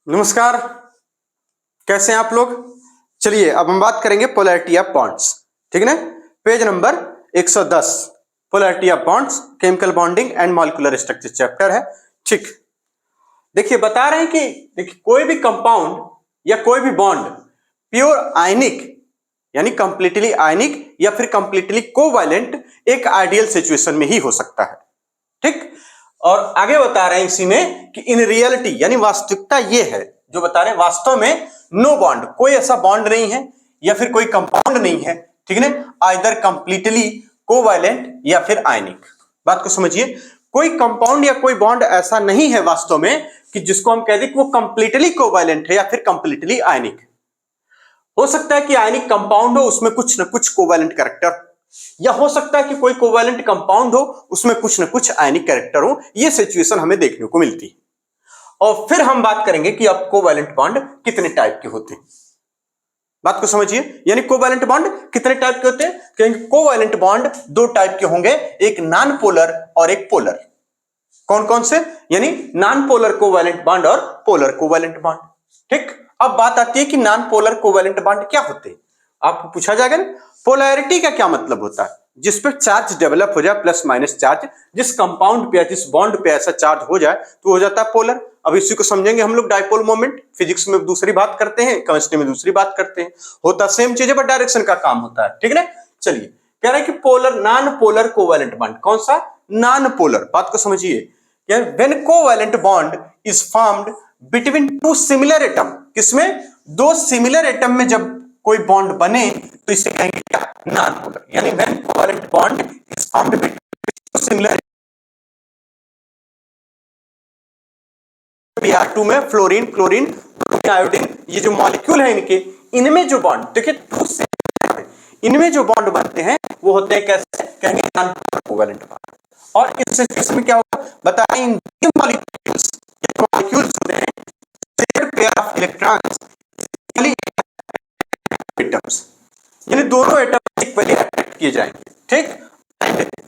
नमस्कार, कैसे हैं आप लोग। चलिए अब हम बात करेंगे पोलैरिटी ऑफ बॉन्ड्स। ठीक है ना, page number 110 polarity of bonds, chemical bonding and molecular structure chapter है। ठीक, देखिए बता रहे हैं कि देखिए कोई भी कंपाउंड या कोई भी बॉन्ड प्योर आयनिक यानी कंप्लीटली आयनिक या फिर कंप्लीटली कोवैलेंट एक आइडियल सिचुएशन में ही हो सकता है। ठीक, और आगे बता रहे हैं इसी में कि इन रियलिटी यानी वास्तविकता ये है, जो बता रहे हैं वास्तव में नो बॉन्ड, कोई ऐसा बॉन्ड नहीं है या फिर कोई कंपाउंड नहीं है। ठीक है ना, आइदर कंप्लीटली कोवैलेंट या फिर आयनिक। बात को समझिए, कोई कंपाउंड या कोई बॉन्ड ऐसा नहीं है वास्तव में कि जिसको हम कह दें कि वो कंप्लीटली कोवैलेंट है या फिर कंप्लीटली आयनिक। हो सकता है कि आयनिक कंपाउंड हो, उसमें कुछ न कुछ कोवैलेंट कैरेक्टर, या हो सकता है कि कोई कोवैलेंट कंपाउंड हो, उसमें कुछ न कुछ आयनिक कैरेक्टर हो। ये सिचुएशन हमें देखने को मिलती है। और फिर हम बात करेंगे कि अब कोवैलेंट बॉन्ड कितने टाइप के होते हैं। बात को समझिए, यानी कोवैलेंट बॉन्ड कितने टाइप के होते हैं। कहेंगे कोवैलेंट बॉन्ड दो टाइप के होंगे, एक नॉन पोलर और एक पोलर। कौन कौन से, यानी नॉन पोलर कोवैलेंट बॉन्ड और पोलर कोवैलेंट बॉन्ड। ठीक, अब बात आती है कि नॉन पोलर कोवैलेंट बॉन्ड क्या होते हैं। आपको पूछा जाएगा ना, पोलैरिटी का क्या मतलब होता है। जिस पे चार्ज डेवलप हो जाए, प्लस माइनस चार्ज, जिस कंपाउंड पे या जिस बॉन्ड पे ऐसा चार्ज हो जाए तो हो जाता है पोलर। अब इसी को समझेंगे हम लोग डाइपोल मोमेंट। फिजिक्स में दूसरी बात करते हैं, केमिस्ट्री में दूसरी बात करते हैं। होता सेम चीज है बट डायरेक्शन का काम होता है। ठीक है ना, चलिए कह रहे हैं कि polar non polar covalent bond कौन सा, नॉन पोलर। बात को समझिए, when covalent bond is formed between two similar atom, किसमें, दो सिमिलर एटम में जब कोई बॉन्ड बने तो इसे कहेंगे क्या, नॉन पोलर। यानी when covalent bond is formed between two similar, Br2 में फ्लोरीन, क्लोरीन, आयोडीन, ये जो मॉलिक्यूल है इनके, इनमें जो बॉन्ड देखिए, इनमें जो बॉन्ड बनते हैं वो होते हैं कैसे, कहेंगे नॉन पोलर कोवैलेंट बॉन्ड। और इस सिचुएशन में क्या होगा बताइए, इन मॉलिक्यूल्स होते हैं shared pair of electrons atoms, यानी दोनों एटम इक्वली अट्रैक्ट किए जाएंगे। ठीक,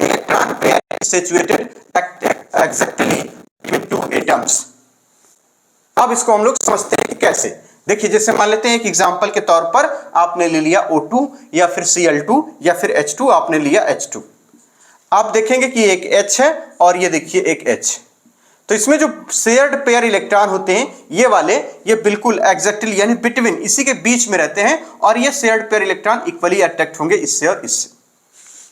electron pair situated exactly between two atoms. अब इसको हम लोग समझते हैं कि कैसे। देखिए जैसे मान लेते हैं एक एग्जांपल के तौर पर आपने ले लिया O2 या फिर Cl2 या फिर H2, आपने लिया H2। आप देखेंगे कि एक H है और ये देखिए एक H। तो इसमें जो शेयर्ड पेयर इलेक्ट्रॉन होते हैं ये वाले, ये बिल्कुल एग्जैक्टली यानी बिटवीन, इसी के बीच में रहते हैं और ये shared pair electron equally attract होंगे इससे और इससे।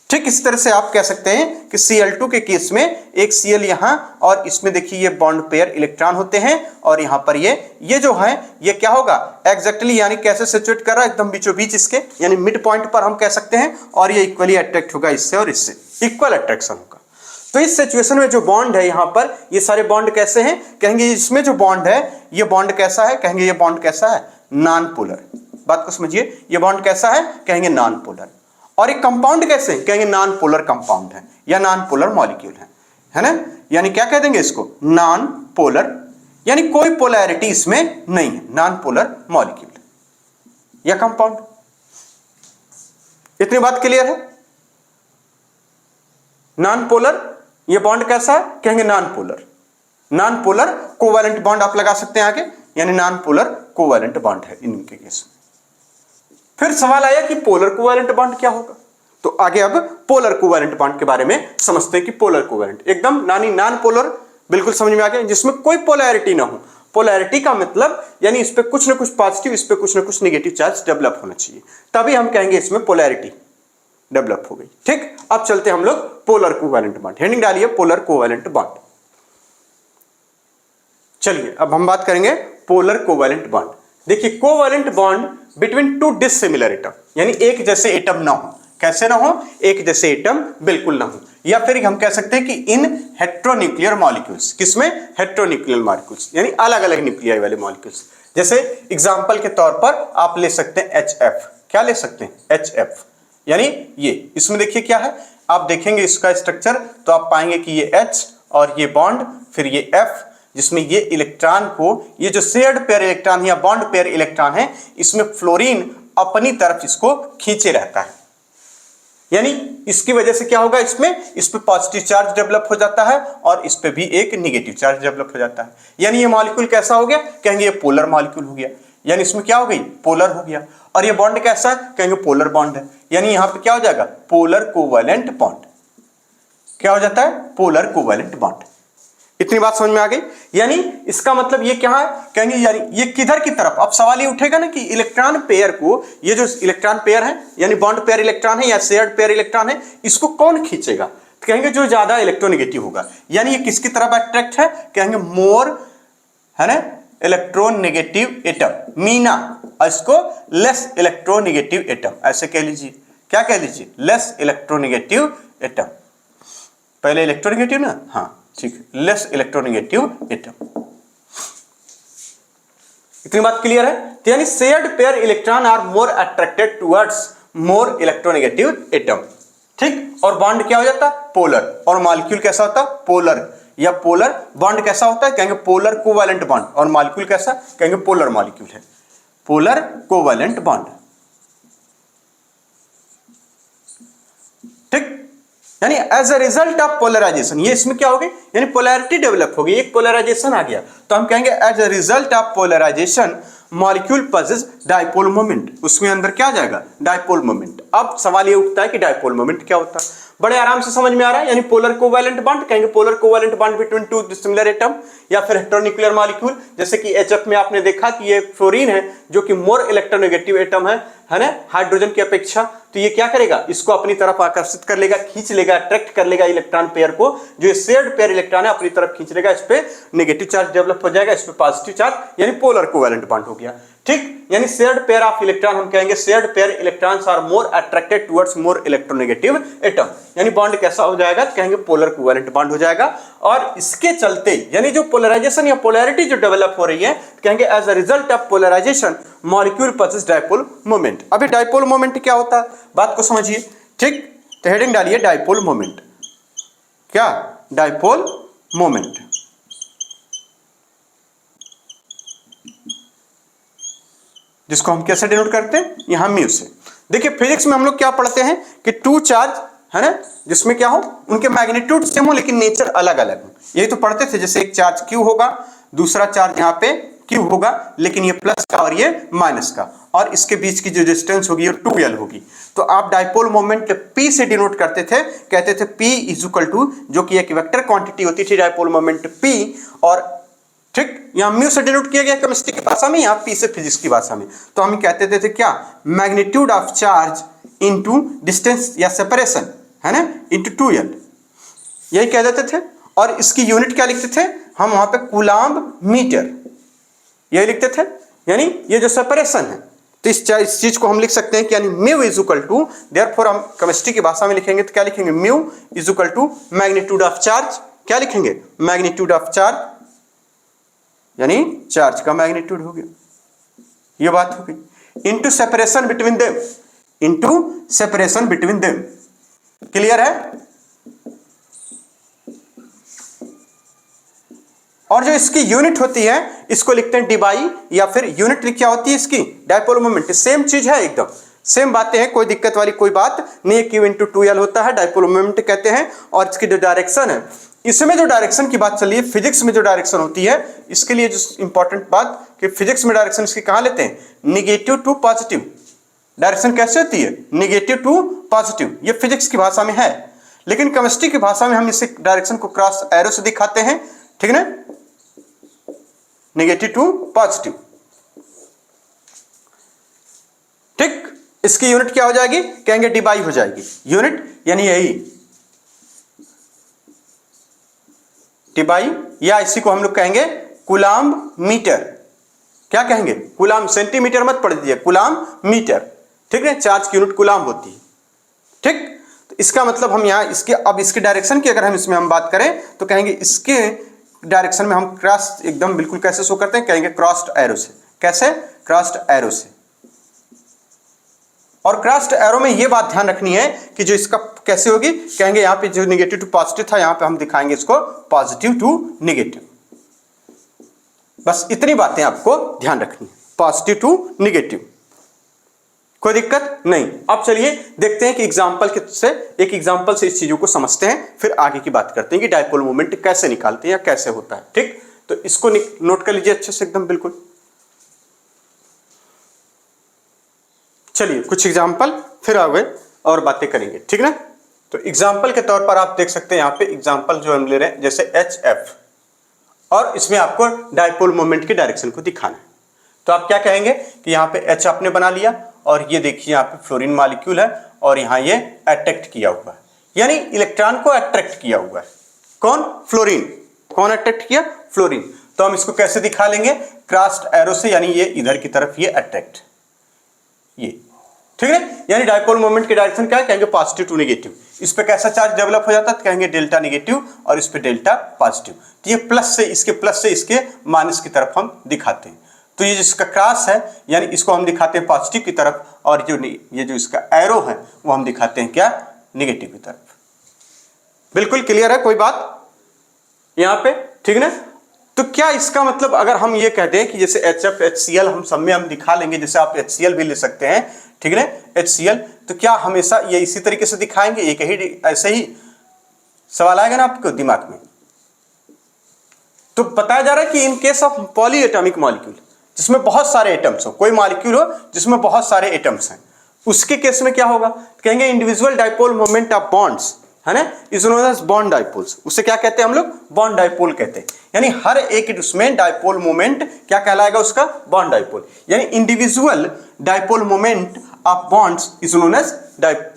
ठीक, इस तरह से आप कह सकते हैं कि Cl2 के केस में एक Cl यहां और इसमें देखिए ये बॉन्ड पेयर इलेक्ट्रॉन होते हैं और यहां पर ये जो है ये क्या होगा एग्जैक्टली, यानी कैसे सिचुएट कर रहा है एकदम बीचों बीच इसके, यानी मिड पॉइंट पर हम कह सकते हैं, और ये इक्वली अट्रैक्ट होगा इससे और इससे, इक्वल अट्रैक्शन होगा। तो इस सिचुएशन में जो बॉन्ड है यहां पर, ये सारे बॉन्ड कैसे हैं, कहेंगे इसमें जो बॉन्ड है ये बॉन्ड कैसा है, कहेंगे ये बॉन्ड कैसा है, नॉन पोलर। बात को समझिए, ये बॉन्ड कैसा है, कहेंगे नॉन पोलर। और एक कंपाउंड कैसे, कहेंगे नॉन पोलर कंपाउंड है या नॉन पोलर मॉलिक्यूल है ना, यानी क्या कह देंगे इसको, नॉन पोलर, यानी कोई पोलैरिटी इसमें नहीं है, नॉन पोलर मॉलिक्यूल या कंपाउंड। इतनी बात क्लियर है। नॉन पोलर, ये बॉन्ड कैसा है, कहेंगे non polar. Non polar covalent bond आप लगा सकते हैं आगे, यानी नॉन पोलर कोवैलेंट बॉन्ड है इनके केस में। फिर सवाल आया कि पोलर कोवैलेंट बॉन्ड क्या होगा, तो आगे अब पोलर कोवैलेंट बॉन्ड के बारे में समझते हैं कि पोलर कोवैलेंट एकदम नॉन पोलर बिल्कुल समझ में आ गया, जिसमें कोई पोलैरिटी ना हो। पोलैरिटी का मतलब यानी इस पे कुछ ना कुछ पॉजिटिव, इस पे कुछ ना कुछ नेगेटिव चार्ज डेवलप होना चाहिए, तभी हम कहेंगे इसमें पोलैरिटी डेवलप हो गई। ठीक, अब चलते हैं हम लोग पोलर कोवैलेंट बॉन्ड, हेडिंग डालिए पोलर कोवैलेंट बॉन्ड। चलिए अब हम बात करेंगे पोलर कोवैलेंट बॉन्ड। देखिए covalent bond between two dissimilar atom, यानी एक जैसे एटम ना हो, कैसे ना हो, एक जैसे एटम बिल्कुल ना हो, या फिर हम कह सकते हैं कि इन हेट्रोन्यूक्लियर मॉलिक्यूल्स, किसमें, हेट्रोन्यूक्लियर मॉलिक्यूल्स, यानी अलग अलग न्यूक्लियाई वाले मॉलिक्यूल्स। जैसे एग्जांपल के तौर पर आप ले सकते हैं HF, क्या ले सकते हैं HF, यानी ये, इसमें देखिए क्या है, आप देखेंगे इसका स्ट्रक्चर तो आप पाएंगे कि ये H और ये बॉन्ड, फिर ये F, जिसमें ये इलेक्ट्रॉन को, ये जो शेयर्ड पेयर इलेक्ट्रॉन या बॉन्ड पेयर इलेक्ट्रॉन है, इसमें फ्लोरीन अपनी तरफ इसको खींचे रहता है। यानी इसकी वजह से क्या होगा, इसमें इस पे पॉजिटिव चार्ज डेवलप हो जाता है और इस पे भी एक नेगेटिव चार्ज डेवलप हो जाता है। यानी ये मॉलिक्यूल कैसा हो गया, कहेंगे ये पोलर मॉलिक्यूल हो गया। यानी इसमें क्या हो गई, पोलर हो गया। और ये बॉन्ड कैसा है, कहेंगे पोलर बॉन्ड है। यानी यहां पे क्या हो जाएगा, पोलर कोवैलेंट बॉन्ड। क्या हो जाता है, पोलर कोवैलेंट बॉन्ड। इतनी बात समझ में आ गई। यानी इसका मतलब ये क्या है, कहेंगे यानी ये किधर की तरफ। अब सवाल ये उठेगा ना कि इलेक्ट्रॉन पेयर को, ये जो इलेक्ट्रॉन पेयर है यानी बॉन्ड पेयर इलेक्ट्रॉन है या शेयर्ड पेयर इलेक्ट्रॉन है, इसको कौन खींचेगा, तो कहेंगे जो ज्यादा इलेक्ट्रोनेगेटिव होगा। यानी ये किसकी तरफ अट्रैक्ट है, कहेंगे मोर, है ना, इलेक्ट्रोनेगेटिव एटम, मीना, और इसको लेस इलेक्ट्रोनेगेटिव एटम ऐसे कह लीजिए। क्या कह लीजिए, लेस इलेक्ट्रोनेगेटिव एटम। पहले इलेक्ट्रोनेगेटिव ना, हाँ ठीक है, लेस इलेक्ट्रोनेगेटिव एटम। इतनी बात क्लियर है। तो यानी shared pair electron are more attracted towards more electronegative atom, ठीक। और बॉन्ड क्या हो जाता, पोलर। और मॉलिक्यूल कैसा होता, पोलर। या पोलर बॉन्ड कैसा होता है, कहेंगे पोलर कोवैलेंट बॉन्ड। और मॉलिक्यूल कैसा, कहेंगे पोलर मॉलिक्यूल है, पोलर कोवैलेंट बॉन्ड, ठीक। यानी as a result of polarisation, ये इसमें क्या हो गई, यानी पोलैरिटी डेवलप हो गई, एक पोलराइजेशन आ गया। तो हम कहेंगे as a result of polarisation molecule possess dipole moment. उसमें अंदर क्या आ जाएगा, डाइपोल मोमेंट। अब सवाल ये उठता है कि डाइपोल मोमेंट क्या होता है, बड़े आराम से समझ में आ रहा है। यानी पोलर कोवैलेंट बॉन्ड, कहेंगे polar covalent bond between two dissimilar atom, या फिर हेटेरोन्यूक्लियर मॉलिक्यूल। जैसे कि HF में आपने देखा कि ये फ्लोरीन है जो कि मोर इलेक्ट्रोनेगेटिव एटम है ना, हाइड्रोजन की अपेक्षा। तो ये क्या करेगा, इसको अपनी तरफ आकर्षित कर लेगा, खींच लेगा, अट्रैक्ट कर लेगा इलेक्ट्रॉन पेयर को। जो शेयर्ड पेयर इलेक्ट्रॉन है अपनी तरफ खींच लेगा, इस पे नेगेटिव चार्ज डेवलप हो जाएगा, इस पे पॉजिटिव चार्ज, यानी पोलर कोवैलेंट बॉन्ड हो गया, ठीक। यानी शेयर्ड पेयर ऑफ इलेक्ट्रॉन, हम कहेंगे shared pair electrons are more attracted towards more electronegative atom. यानी बॉन्ड कैसा हो जाएगा, कहेंगे पोलर कोवैलेंट बॉन्ड हो जाएगा। और इसके चलते यानी जो पोलराइजेशन या पोलैरिटी जो डेवलप हो रही है, कहेंगे as a result of polarisation molecule possess dipole moment. अभी डाइपोल मोमेंट क्या होता है, बात को समझिए, ठीक। तो हेडिंग डालिए डाइपोल मोमेंट। क्या, डाइपोल मोमेंट। जिसको हम कैसे डिनोट करते हैं, यहां म्यू से। देखिए फिजिक्स में हम लोग क्या पढ़ते हैं कि टू चार्ज है ना, जिसमें क्या हो, उनके मैग्नीट्यूड सेम हो लेकिन नेचर अलग अलग हो। यही तो पढ़ते थे। जैसे एक चार्ज Q होगा, दूसरा चार्ज यहाँ पे Q होगा, लेकिन ये प्लस का और ये माइनस का, और इसके बीच की जो डिस्टेंस होगी वो 2L होगी। तो आप डाइपोल मोमेंट P से डिनोट करते थे, कहते थे P इज इक्वल टू, जो कि एक वेक्टर क्वांटिटी होती थी डाइपोल मोमेंट P, और ठीक, यहां म्यू से डिनोट किया गया केमिस्ट्री की भाषा में, यहां पी से फिजिक्स की भाषा में। तो हम कहते थे क्या, magnitude of charge into distance या सेपरेशन, है ना, इनटू 2L, यही कह देते थे। और इसकी यूनिट क्या लिखते थे हम वहां पे, कूलम्ब मीटर, यही लिखते थे। यानी ये जो सेपरेशन है, तो इस चीज को हम लिख सकते हैं कि यानी mu is equal to, therefore हम केमिस्ट्री की भाषा में लिखेंगे तो क्या लिखेंगे, mu is equal to magnitude of charge, क्या लिखेंगे, मैग्नीट्यूड ऑफ चार्ज, यानी चार्ज का मैग्नीट्यूड हो गया, ये बात हो गई, into separation between them, into separation between them. Clear है। और जो इसकी यूनिट होती है इसको लिखते हैं डिबाई, या फिर यूनिट क्या होती है इसकी, डाइपोल मोमेंट। सेम चीज है, एकदम सेम बातें हैं, कोई दिक्कत वाली कोई बात नहीं है। Q इंटू 2L होता है, डाइपोल मोमेंट कहते हैं। और इसकी जो डायरेक्शन है, इसमें जो डायरेक्शन की बात चल रही है, फिजिक्स में जो डायरेक्शन होती है, इसके लिए जो इंपॉर्टेंट बात कि फिजिक्स में डायरेक्शन इसकी कहां लेते हैं, निगेटिव टू पॉजिटिव। डायरेक्शन कैसे होती है, निगेटिव टू पॉजिटिव, ये फिजिक्स की भाषा में है। लेकिन केमिस्ट्री की भाषा में हम इसे डायरेक्शन को क्रॉस एरो से दिखाते हैं, ठीक है ना, निगेटिव टू पॉजिटिव, ठीक। इसकी यूनिट क्या हो जाएगी, कहेंगे डिबाई हो जाएगी यूनिट, यानी यही डिबाई, या इसी को हम लोग कहेंगे कूलम्ब मीटर। क्या कहेंगे, कूलम्ब, सेंटीमीटर मत पढ़ दीजिए, कूलम्ब मीटर, ठीक है। चार्ज की यूनिट कूलम्ब होती है, ठीक। तो इसका मतलब हम यहाँ इसके, अब इसके डायरेक्शन की अगर हम इसमें हम बात करें तो कहेंगे इसके डायरेक्शन में हम क्रॉस एकदम बिल्कुल कैसे शो करते हैं, कहेंगे क्रॉस्ड एरो से। कैसे, क्रॉस्ड एरो से। और क्रॉस्ड एरो में ये बात ध्यान रखनी है कि जो इसका कैसे होगी, कहेंगे यहाँ पे जो निगेटिव टू पॉजिटिव था, यहाँ पे हम दिखाएंगे इसको पॉजिटिव टू निगेटिव। बस इतनी बातें आपको ध्यान रखनी है, पॉजिटिव टू निगेटिव। कोई दिक्कत नहीं। अब चलिए देखते हैं कि एक एग्जांपल से इस चीजों को समझते हैं, फिर आगे की बात करते हैं कि डायपोल मोमेंट कैसे निकालते हैं या कैसे होता है। ठीक, तो इसको नोट कर लीजिए अच्छे से एकदम बिल्कुल। चलिए कुछ एग्जांपल, फिर आगे और बातें करेंगे, ठीक ना। तो एग्जांपल के तौर पर आप देख सकते हैं यहाँ पे एग्जांपल जो हम ले रहे हैं, जैसे HF, और इसमें आपको डायपोल मोमेंट की डायरेक्शन को दिखाना है। तो आप क्या कहेंगे कि यहाँ पे H आपने बना लिया, और ये देखिए यहाँ पे फ्लोरीन मॉलिक्यूल है, और यहाँ ये अट्रैक्ट किया हुआ है, यानी इलेक्ट्रॉन को अट्रैक्ट किया हुआ है। कौन? फ्लोरीन। कौन अट्रैक्ट किया? फ्लोरीन। तो हम इसको कैसे दिखा लेंगे? क्रॉस्ड एरो से, यानी ये इधर की तरफ ये अट्रैक्ट, ये, ठीक है। यानी डायपोल मोमेंट की डायरेक्शन क्या है? कहेंगे पॉजिटिव टू नेगेटिव। इस पे कैसा चार्ज डेवलप हो जाता है? कहेंगे डेल्टा नेगेटिव, और इस पे डेल्टा पॉजिटिव। तो ये प्लस से इसके माइनस की तरफ हम दिखाते हैं। तो ये जिसका क्रॉस है, यानी इसको हम दिखाते हैं पॉजिटिव की तरफ, और ये जो इसका एरो है वो हम दिखाते हैं क्या? नेगेटिव की तरफ। बिल्कुल क्लियर है, कोई बात यहाँ पे, ठीक ना। तो क्या इसका मतलब, अगर हम ये कहते हैं कि जैसे HF HCl हम सब में हम दिखा लेंगे, जैसे आप HCl भी ले सकते हैं, ठीक है ना, HCl, तो क्या हमेशा ये इसी तरीके से दिखाएंगे? एक ही ऐसे ही सवाल आएगा ना आपको दिमाग में। तो बताया जा रहा है कि in case of poly atomic molecule, जिसमें बहुत सारे एटम्स हो, कोई मॉलिक्यूल हो जिसमें बहुत सारे एटम्स हैं, उसके केस में क्या होगा? कहेंगे individual dipole moment of bonds, है ना, is known as bond dipoles. उसे क्या कहते हैं हम लोग? बॉन्ड डायपोल कहते हैं। यानी हर एक उसमें डायपोल मोमेंट क्या कहलाएगा? उसका बॉन्ड डायपोल। यानी individual dipole moment of bonds is known as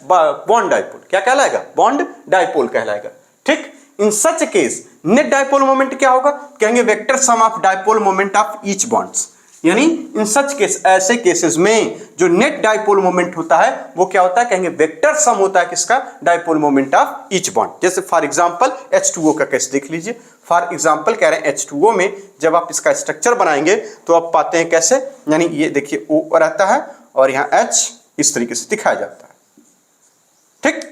bond dipole. क्या कहलाएगा? बॉन्ड डायपोल कहलाएगा। ठीक, in such case net dipole moment क्या होगा? कहेंगे vector sum of dipole moment of each bonds. यानी इन सच केस, ऐसे केसेस में जो नेट डायपोल मोमेंट होता है वो क्या होता है? कहेंगे वेक्टर सम होता है किसका? Dipole moment of each bond. जैसे फॉर एग्जांपल H2O का केस देख लीजिए। फॉर एग्जांपल कह रहे हैं H2O में जब आप इसका स्ट्रक्चर बनाएंगे तो आप पाते हैं कैसे, यानी ये देखिए O रहता है और यहाँ H इस तरीके से दिखाया जाता है। ठीक,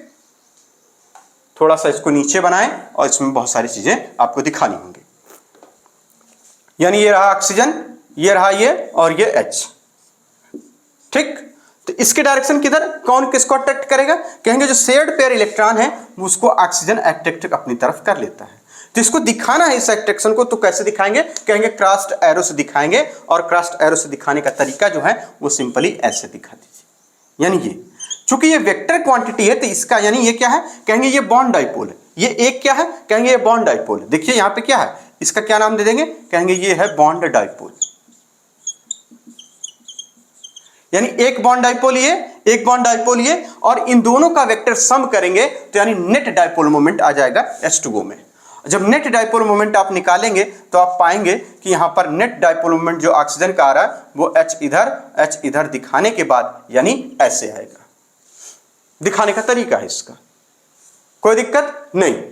थोड़ा सा इसको नीचे बनाएं और इसमें बहुत सारी चीजें आपको दिखानी होंगी। यानी ये रहा ऑक्सीजन, ये रहा ये, और ये H। ठीक, तो इसके डायरेक्शन किधर? कौन किसको अट्रैक्ट करेगा? कहेंगे जो शेयर्ड पेयर इलेक्ट्रॉन है उसको ऑक्सीजन अट्रैक्ट अपनी तरफ कर लेता है। तो इसको दिखाना है इस अट्रैक्शन को, तो कैसे दिखाएंगे? कहेंगे क्रॉस्ड एरो से दिखाएंगे, और क्रॉस्ड एरो से दिखाने का तरीका जो है वो सिंपली ऐसे दिखा दीजिए। यानी ये चूंकि ये वेक्टर क्वांटिटी है तो इसका, यानी ये क्या है? कहेंगे ये बॉन्ड डायपोल है। ये एक क्या है? कहेंगे ये बॉन्ड डायपोल है। देखिए यहाँ पे क्या है, इसका क्या नाम दे देंगे? कहेंगे ये है बॉन्ड डायपोल। यानी एक बॉन्ड डायपोल ये, एक बॉन्ड डायपोल ये, और इन दोनों का वेक्टर सम करेंगे तो यानी नेट डायपोल मोमेंट आ जाएगा H2O में। जब नेट डायपोल मोमेंट आप निकालेंगे तो आप पाएंगे कि यहां पर नेट डायपोल मोमेंट जो ऑक्सीजन का आ रहा है वो H इधर दिखाने के बाद यानी ऐसे आएगा। दिखाने का तरीका है इसका, कोई दिक्कत नहीं।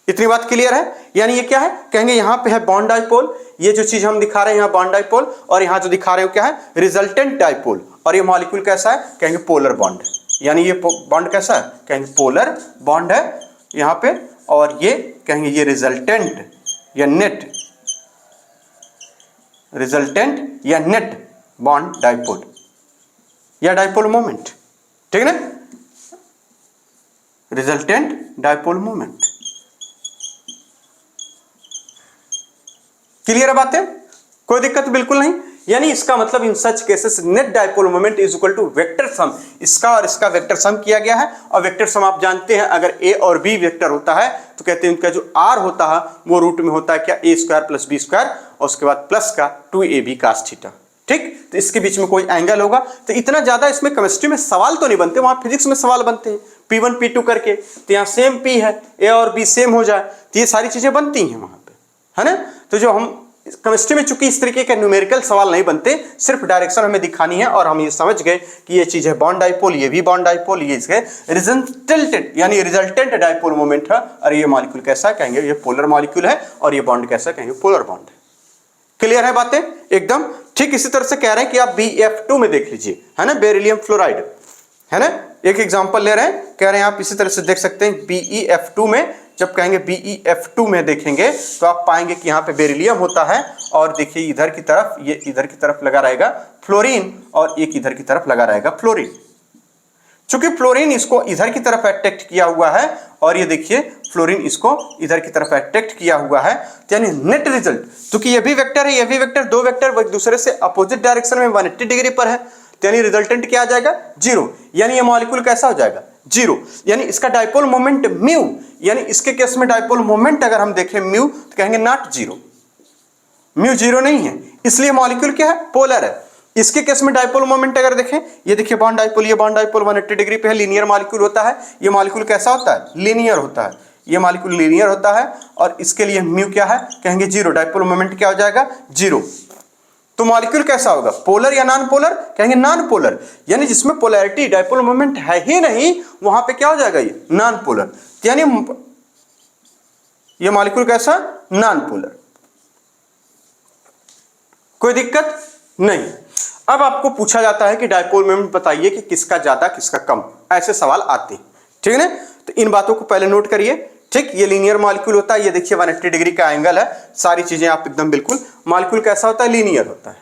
इतनी बात क्लियर है? यानी ये क्या है? कहेंगे यहां पे है बॉन्ड डायपोल, ये जो चीज हम दिखा रहे हैं यहां बॉन्ड डायपोल, और यहां जो दिखा रहे हो क्या है? Resultant dipole. और ये मॉलिक्यूल कैसा है? कहेंगे पोलर बॉन्ड है। यानी ये बॉन्ड कैसा है? कहेंगे पोलर बॉन्ड है यहां पे, और ये कहेंगे ये रिजल्टेंट या नेट, रिजल्टेंट या नेट बॉन्ड डायपोल या डायपोल मोमेंट। ठीक है ना, रिजल्टेंट डायपोल मोमेंट। क्लियर है बातें? कोई दिक्कत बिल्कुल नहीं। यानी इसका मतलब in such cases net dipole moment is equal to vector sum. इसका और इसका वेक्टर सम किया गया है, और वेक्टर सम आप जानते हैं अगर a और b वेक्टर होता है तो कहते हैं उनका जो r होता है वो रूट में होता है क्या? a square plus b square, और उसके बाद प्लस का 2ab cos थीटा। ठीक, तो इसके बीच में कोई एंगल होगा। तो इतना ज्यादा इसमें केमिस्ट्री में सवाल तो नहीं बनते, वहां फिजिक्स में सवाल बनते हैं P1 P2 करके। तो यहाँ सेम P है, a और b सेम हो जाए तो ये सारी चीजें बनती हैं वहां पे, है ना। तो जो हम केमिस्ट्री में चूंकि इस तरीके के न्यूमेरिकल सवाल नहीं बनते, सिर्फ डायरेक्शन हमें दिखानी है, और हम ये समझ गए कि ये चीज है बॉन्ड डायपोल, ये भी बॉन्ड डायपोल, ये इसके रिजल्टेंट यानी रिजल्टेंट डायपोल मोमेंट है। और ये मॉलिक्यूल कैसा है? कहेंगे ये पोलर मॉलिक्यूल है, और ये बॉन्ड कैसा है? कहेंगे पोलर बॉन्ड है। क्लियर है बातें एकदम? ठीक इसी तरह से कह रहे हैं कि आप BF2 में देख लीजिए, है ना, बेरिलियम फ्लोराइड, है ना, एक एग्जांपल ले रहे हैं, कह रहे हैं आप इसी तरह से देख सकते हैं BeF2 में, जब कहेंगे BeF2 में देखेंगे तो आप पाएंगे कि यहाँ पे बेरिलियम होता है और देखिए इधर की तरफ, ये इधर की तरफ लगा रहेगा फ्लोरीन और एक इधर की तरफ लगा रहेगा फ्लोरीन। चूंकि फ्लोरीन इसको इधर की तरफ अट्रैक्ट किया हुआ है और ये देखिए फ्लोरीन इसको इधर की तरफ अट्रैक्ट किया हुआ है, तो यानी नेट रिजल्ट, क्योंकि ये भी वेक्टर है ये भी वेक्टर, दो वेक्टर एक दूसरे से अपोजिट डायरेक्शन में 180 डिग्री पर है, तो यानी रिजल्टेंट क्या आ जाएगा, जीरो। यानी ये मॉलिक्यूल कैसा हो जाएगा, जीरो। यानी इसका डाइपोल मोमेंट म्यू, यानी इसके केस में डाइपोल मोमेंट अगर हम देखें म्यू तो कहेंगे नॉट जीरो, म्यू जीरो नहीं है, इसलिए मॉलिक्यूल क्या है, पोलर है। इसके केस में डाइपोल मोमेंट अगर देखें, ये देखिए बॉन्ड डाइपोल, ये बॉन्ड डाइपोल 180 डिग्री पे है, लीनियर मॉलिक्यूल होता है। ये मॉलिक्यूल कैसा होता है, लीनियर होता है, ये मॉलिक्यूल लीनियर होता है और इसके लिए म्यू क्या है, कहेंगे जीरो, डाइपोल मोमेंट क्या हो जाएगा, जीरो। तो मॉलिक्यूल कैसा होगा, पोलर या नॉन पोलर, कहेंगे नॉन पोलर। यानी जिसमें पोलैरिटी डाइपोल मोमेंट है ही नहीं वहां पे क्या हो जाएगा, ये नॉन पोलर, यानी ये मॉलिक्यूल कैसा, नॉन पोलर। कोई दिक्कत नहीं। अब आपको पूछा जाता है कि डाइपोल मोमेंट बताइए कि किसका ज्यादा किसका कम, ऐसे सवाल आते हैं, ठीक है ना। तो इन बातों को पहले नोट करिए, ठीक। ये लीनियर मॉलिक्यूल होता है, ये देखिए 180 डिग्री का एंगल है, सारी चीजें आप एकदम बिल्कुल, मॉलिक्यूल कैसा होता है, लीनियर होता है,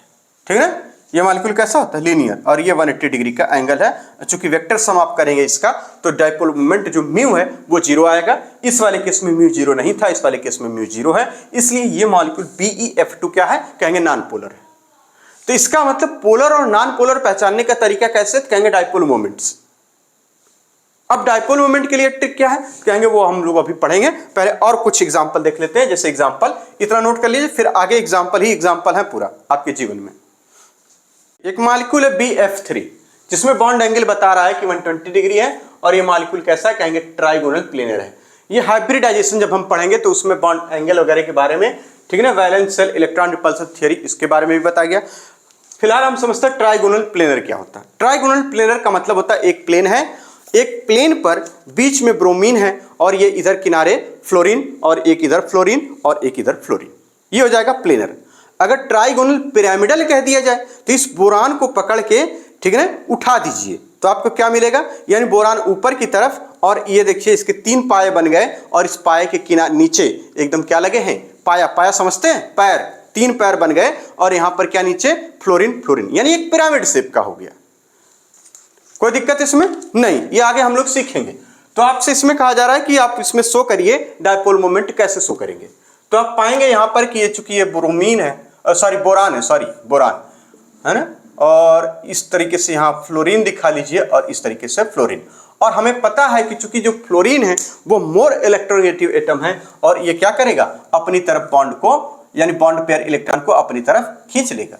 ठीक है ना। ये मॉलिक्यूल कैसा होता है, लीनियर, और ये 180 डिग्री का एंगल है। चूंकि वेक्टर सम आप करेंगे इसका, तो डाइपोल मोमेंट जो म्यू है वो जीरो आएगा। इस वाले केस में म्यू जीरो नहीं था, इस वाले केस में म्यू जीरो है, इसलिए ये मॉलिक्यूल BeF2 क्या है, कहेंगे नॉन पोलर है। तो इसका मतलब पोलर और नॉन पोलर पहचानने का तरीका कैसे, कहेंगे डाइपोल मोमेंट्स। अब डाइपोल मोमेंट के लिए ट्रिक क्या है, कहेंगे वो हम लोग अभी पढ़ेंगे, पहले और कुछ एग्जांपल देख लेते हैं। जैसे एग्जांपल इतना नोट कर लीजिए, फिर आगे एग्जांपल ही एग्जांपल है पूरा आपके जीवन में। एक मॉलिक्यूल है BF3 जिसमें बॉन्ड एंगल बता रहा है कि 120 डिग्री है और ये मॉलिक्यूल कैसा है, कहेंगे ट्राइगोनल प्लेनर है। ये हाइब्रिडाइजेशन जब हम पढ़ेंगे तो उसमें बॉन्ड एंगल वगैरह के बारे में, ठीक है ना, valence shell electron repulsion theory, इसके बारे में भी बताया गया। फिलहाल हम समझते हैं ट्राइगोनल प्लेनर क्या होता है। ट्राइगोनल प्लेनर का मतलब होता है एक प्लेन है, एक प्लेन पर बीच में ब्रोमीन है और ये इधर किनारे फ्लोरीन और एक इधर फ्लोरीन और एक इधर फ्लोरीन, ये हो जाएगा प्लेनर। अगर ट्राइगोनल पिरामिडल कह दिया जाए तो इस बोरान को पकड़ के, ठीक है ना, उठा दीजिए तो आपको क्या मिलेगा, यानी बोरान ऊपर की तरफ और ये देखिए इसके 3 पाए बन गए और इस पाए के किनारे नीचे एकदम क्या लगे हैं, पाया, पाया समझते हैं, पैर, 3 पैर बन गए और यहां पर क्या नीचे फ्लोरीन फ्लोरीन, यानी एक पिरामिड शेप का हो गया। कोई दिक्कत इसमें नहीं, ये आगे हम लोग सीखेंगे। तो आपसे इसमें कहा जा रहा है कि आप इसमें शो करिए डाइपोल मोमेंट, कैसे शो करेंगे। तो आप पाएंगे यहां पर कि ये चूंकि ये ब्रोमीन है, सॉरी बोरान है, सॉरी बोरान है ना, और इस तरीके से यहां फ्लोरीन दिखा लीजिए और इस तरीके से फ्लोरीन। और हमें पता है कि चूंकि जो फ्लोरीन है वो मोर इलेक्ट्रोनेगेटिव एटम है और ये क्या करेगा, अपनी तरफ बॉन्ड को, यानी बॉन्ड पेयर इलेक्ट्रॉन को अपनी तरफ खींच लेगा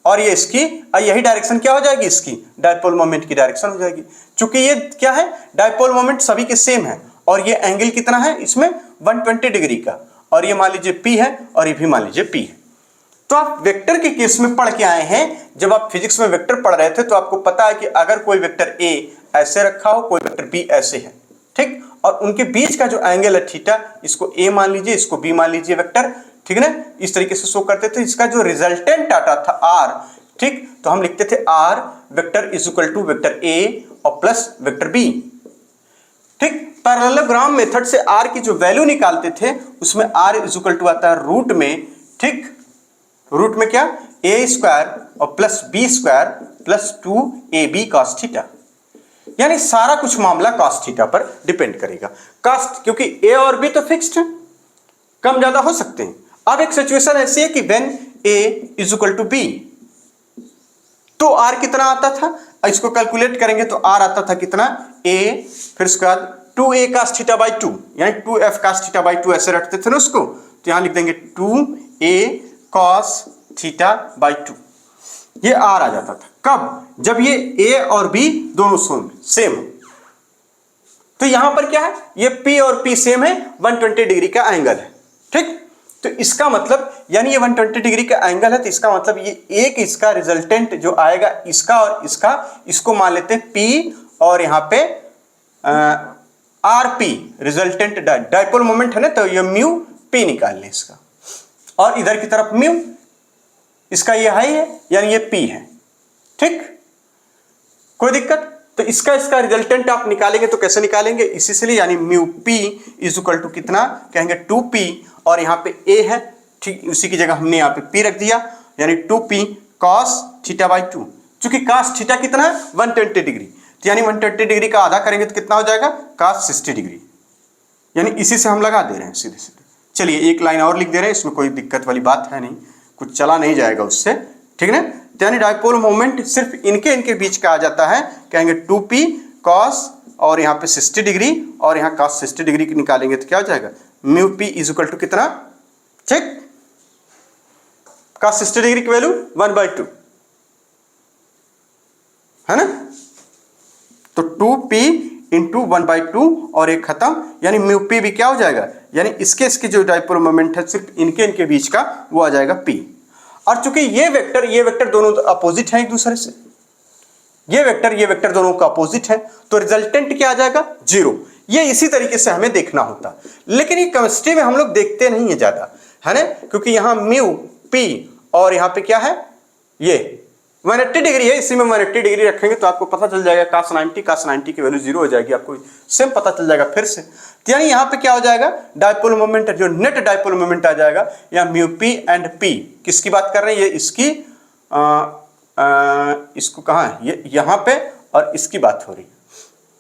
और ये इसकी यही डायरेक्शन क्या हो जाएगी, इसकी डाइपोल मोमेंट की डायरेक्शन हो जाएगी। चूंकि ये क्या है, डाइपोल मोमेंट सभी के सेम है और ये एंगल कितना है इसमें 120 डिग्री का, और ये मान लीजिए P है और ये भी मान लीजिए P है। तो आप वेक्टर के केस में पढ़ के आए हैं, जब आप फिजिक्स में वेक्टर पढ़ रहे थे तो आपको पता है कि अगर कोई वेक्टर A ऐसे रखा हो, कोई वेक्टर B ऐसे है, ठीक, और उनके बीच का जो एंगल है थीटा, इसको A मान लीजिए, इसको B मान लीजिए वेक्टर, ठीक है ना, इस तरीके से शो करते थे। इसका जो रिजल्टेंट आता था R, ठीक, तो हम लिखते थे R vector is equal to vector A और प्लस वेक्टर B, ठीक। पैरेललोग्राम मेथड से R की जो वैल्यू निकालते थे उसमें R इज इक्वल टू आता है रूट में, ठीक, रूट में क्या, A स्क्वायर और plus B square plus 2AB cos theta, यानी सारा कुछ मामला cos थीटा पर डिपेंड करेगा। cos, क्योंकि A और B तो फिक्स्ड है, कम ज्यादा हो सकते हैं। अब एक सिचुएशन ऐसी है कि when A is equal to B, तो R कितना आता था, इसको कैलकुलेट करेंगे तो R आता था कितना, A, फिर उसके बाद 2A cos थीटा बाई 2, यानी 2F cos थीटा बाई 2 ऐसे रखते थे ना उसको, तो यहां लिख देंगे 2A cos थीटा बाई 2, ये R आ जाता था। कब, जब ये A और B दोनों सेम हो। तो यहां पर क्या है, ये P और P सेम है, 120 डिग्री का एंगल है, ठीक। तो इसका मतलब, यानी ये 120 डिग्री का एंगल है, तो इसका मतलब ये एक इसका रिजल्टेंट जो आएगा इसका और इसका, इसको मान लेते हैं P और यहां पे RP रिजल्टेंट डाइपोल मोमेंट है ना, तो ये म्यू P निकाल लें इसका, और इधर की तरफ म्यू, इसका ये है, यानी ये P है, ठीक। कोई दिक्कत, तो इसका रिजल्टेंट आप निकालेंगे तो कैसे निकालेंगे, इसी से लिए यानी mu P is equal to कितना कहेंगे 2p, और यहाँ पे a है, ठीक उसी की जगह हमने यहाँ पे p रख दिया, यानी 2p cos थीटा बाई 2। चूंकि cos थीटा कितना है 120 डिग्री, तो यानी 120 डिग्री का आधा करेंगे तो कितना हो जाएगा cos 60 डिग्री, यानी इसी से हम लगा दे रहे हैं सीधे सीधे। चलिए एक लाइन और लिख दे रहे हैं, इसमें कोई दिक्कत वाली बात है नहीं, कुछ चला नहीं जाएगा उससे, ठीक है ना। यानी डायपोल मोमेंट सिर्फ इनके बीच का आ जाता है, कहेंगे 2p cos और यहाँ पे 60 डिग्री और यहाँ cos 60 डिग्री की निकालेंगे तो क्या हो जाएगा mu p is equal to कितना, ठीक cos 60 डिग्री की वैल्यू 1/2 है ना, तो 2p इंटू 1/2 और एक खत्म, यानी म्यू p भी क्या हो जाएगा, यानी इसके जो डायपोल मोमेंट है सिर्फ इनके बीच का वो आ जाएगा p। और चूंकि ये वेक्टर दोनों अपोजिट हैं एक दूसरे से, ये वेक्टर दोनों का अपोजिट है, तो रिजल्टेंट क्या आ जाएगा 0। ये इसी तरीके से हमें देखना होता, लेकिन ये केमिस्ट्री में हम लोग देखते नहीं है ज्यादा, है ना, क्योंकि यहां म्यू p और यहां पे क्या है ये 180 डिग्री है, इसी में 180 डिग्री रखेंगे तो आपको पता चल जाएगा cos 90 की वैल्यू 0 हो जाएगी, आपको सेम पता चल जाएगा फिर से। तो यानी यहाँ पे क्या हो जाएगा डायपोल मोमेंट, जो नेट डायपोल मोमेंट आ जाएगा या म्यू p एंड p, किसकी बात कर रहे हैं, ये इसकी इसको कहाँ है ये यहाँ पे, और इसकी बात हो रही है,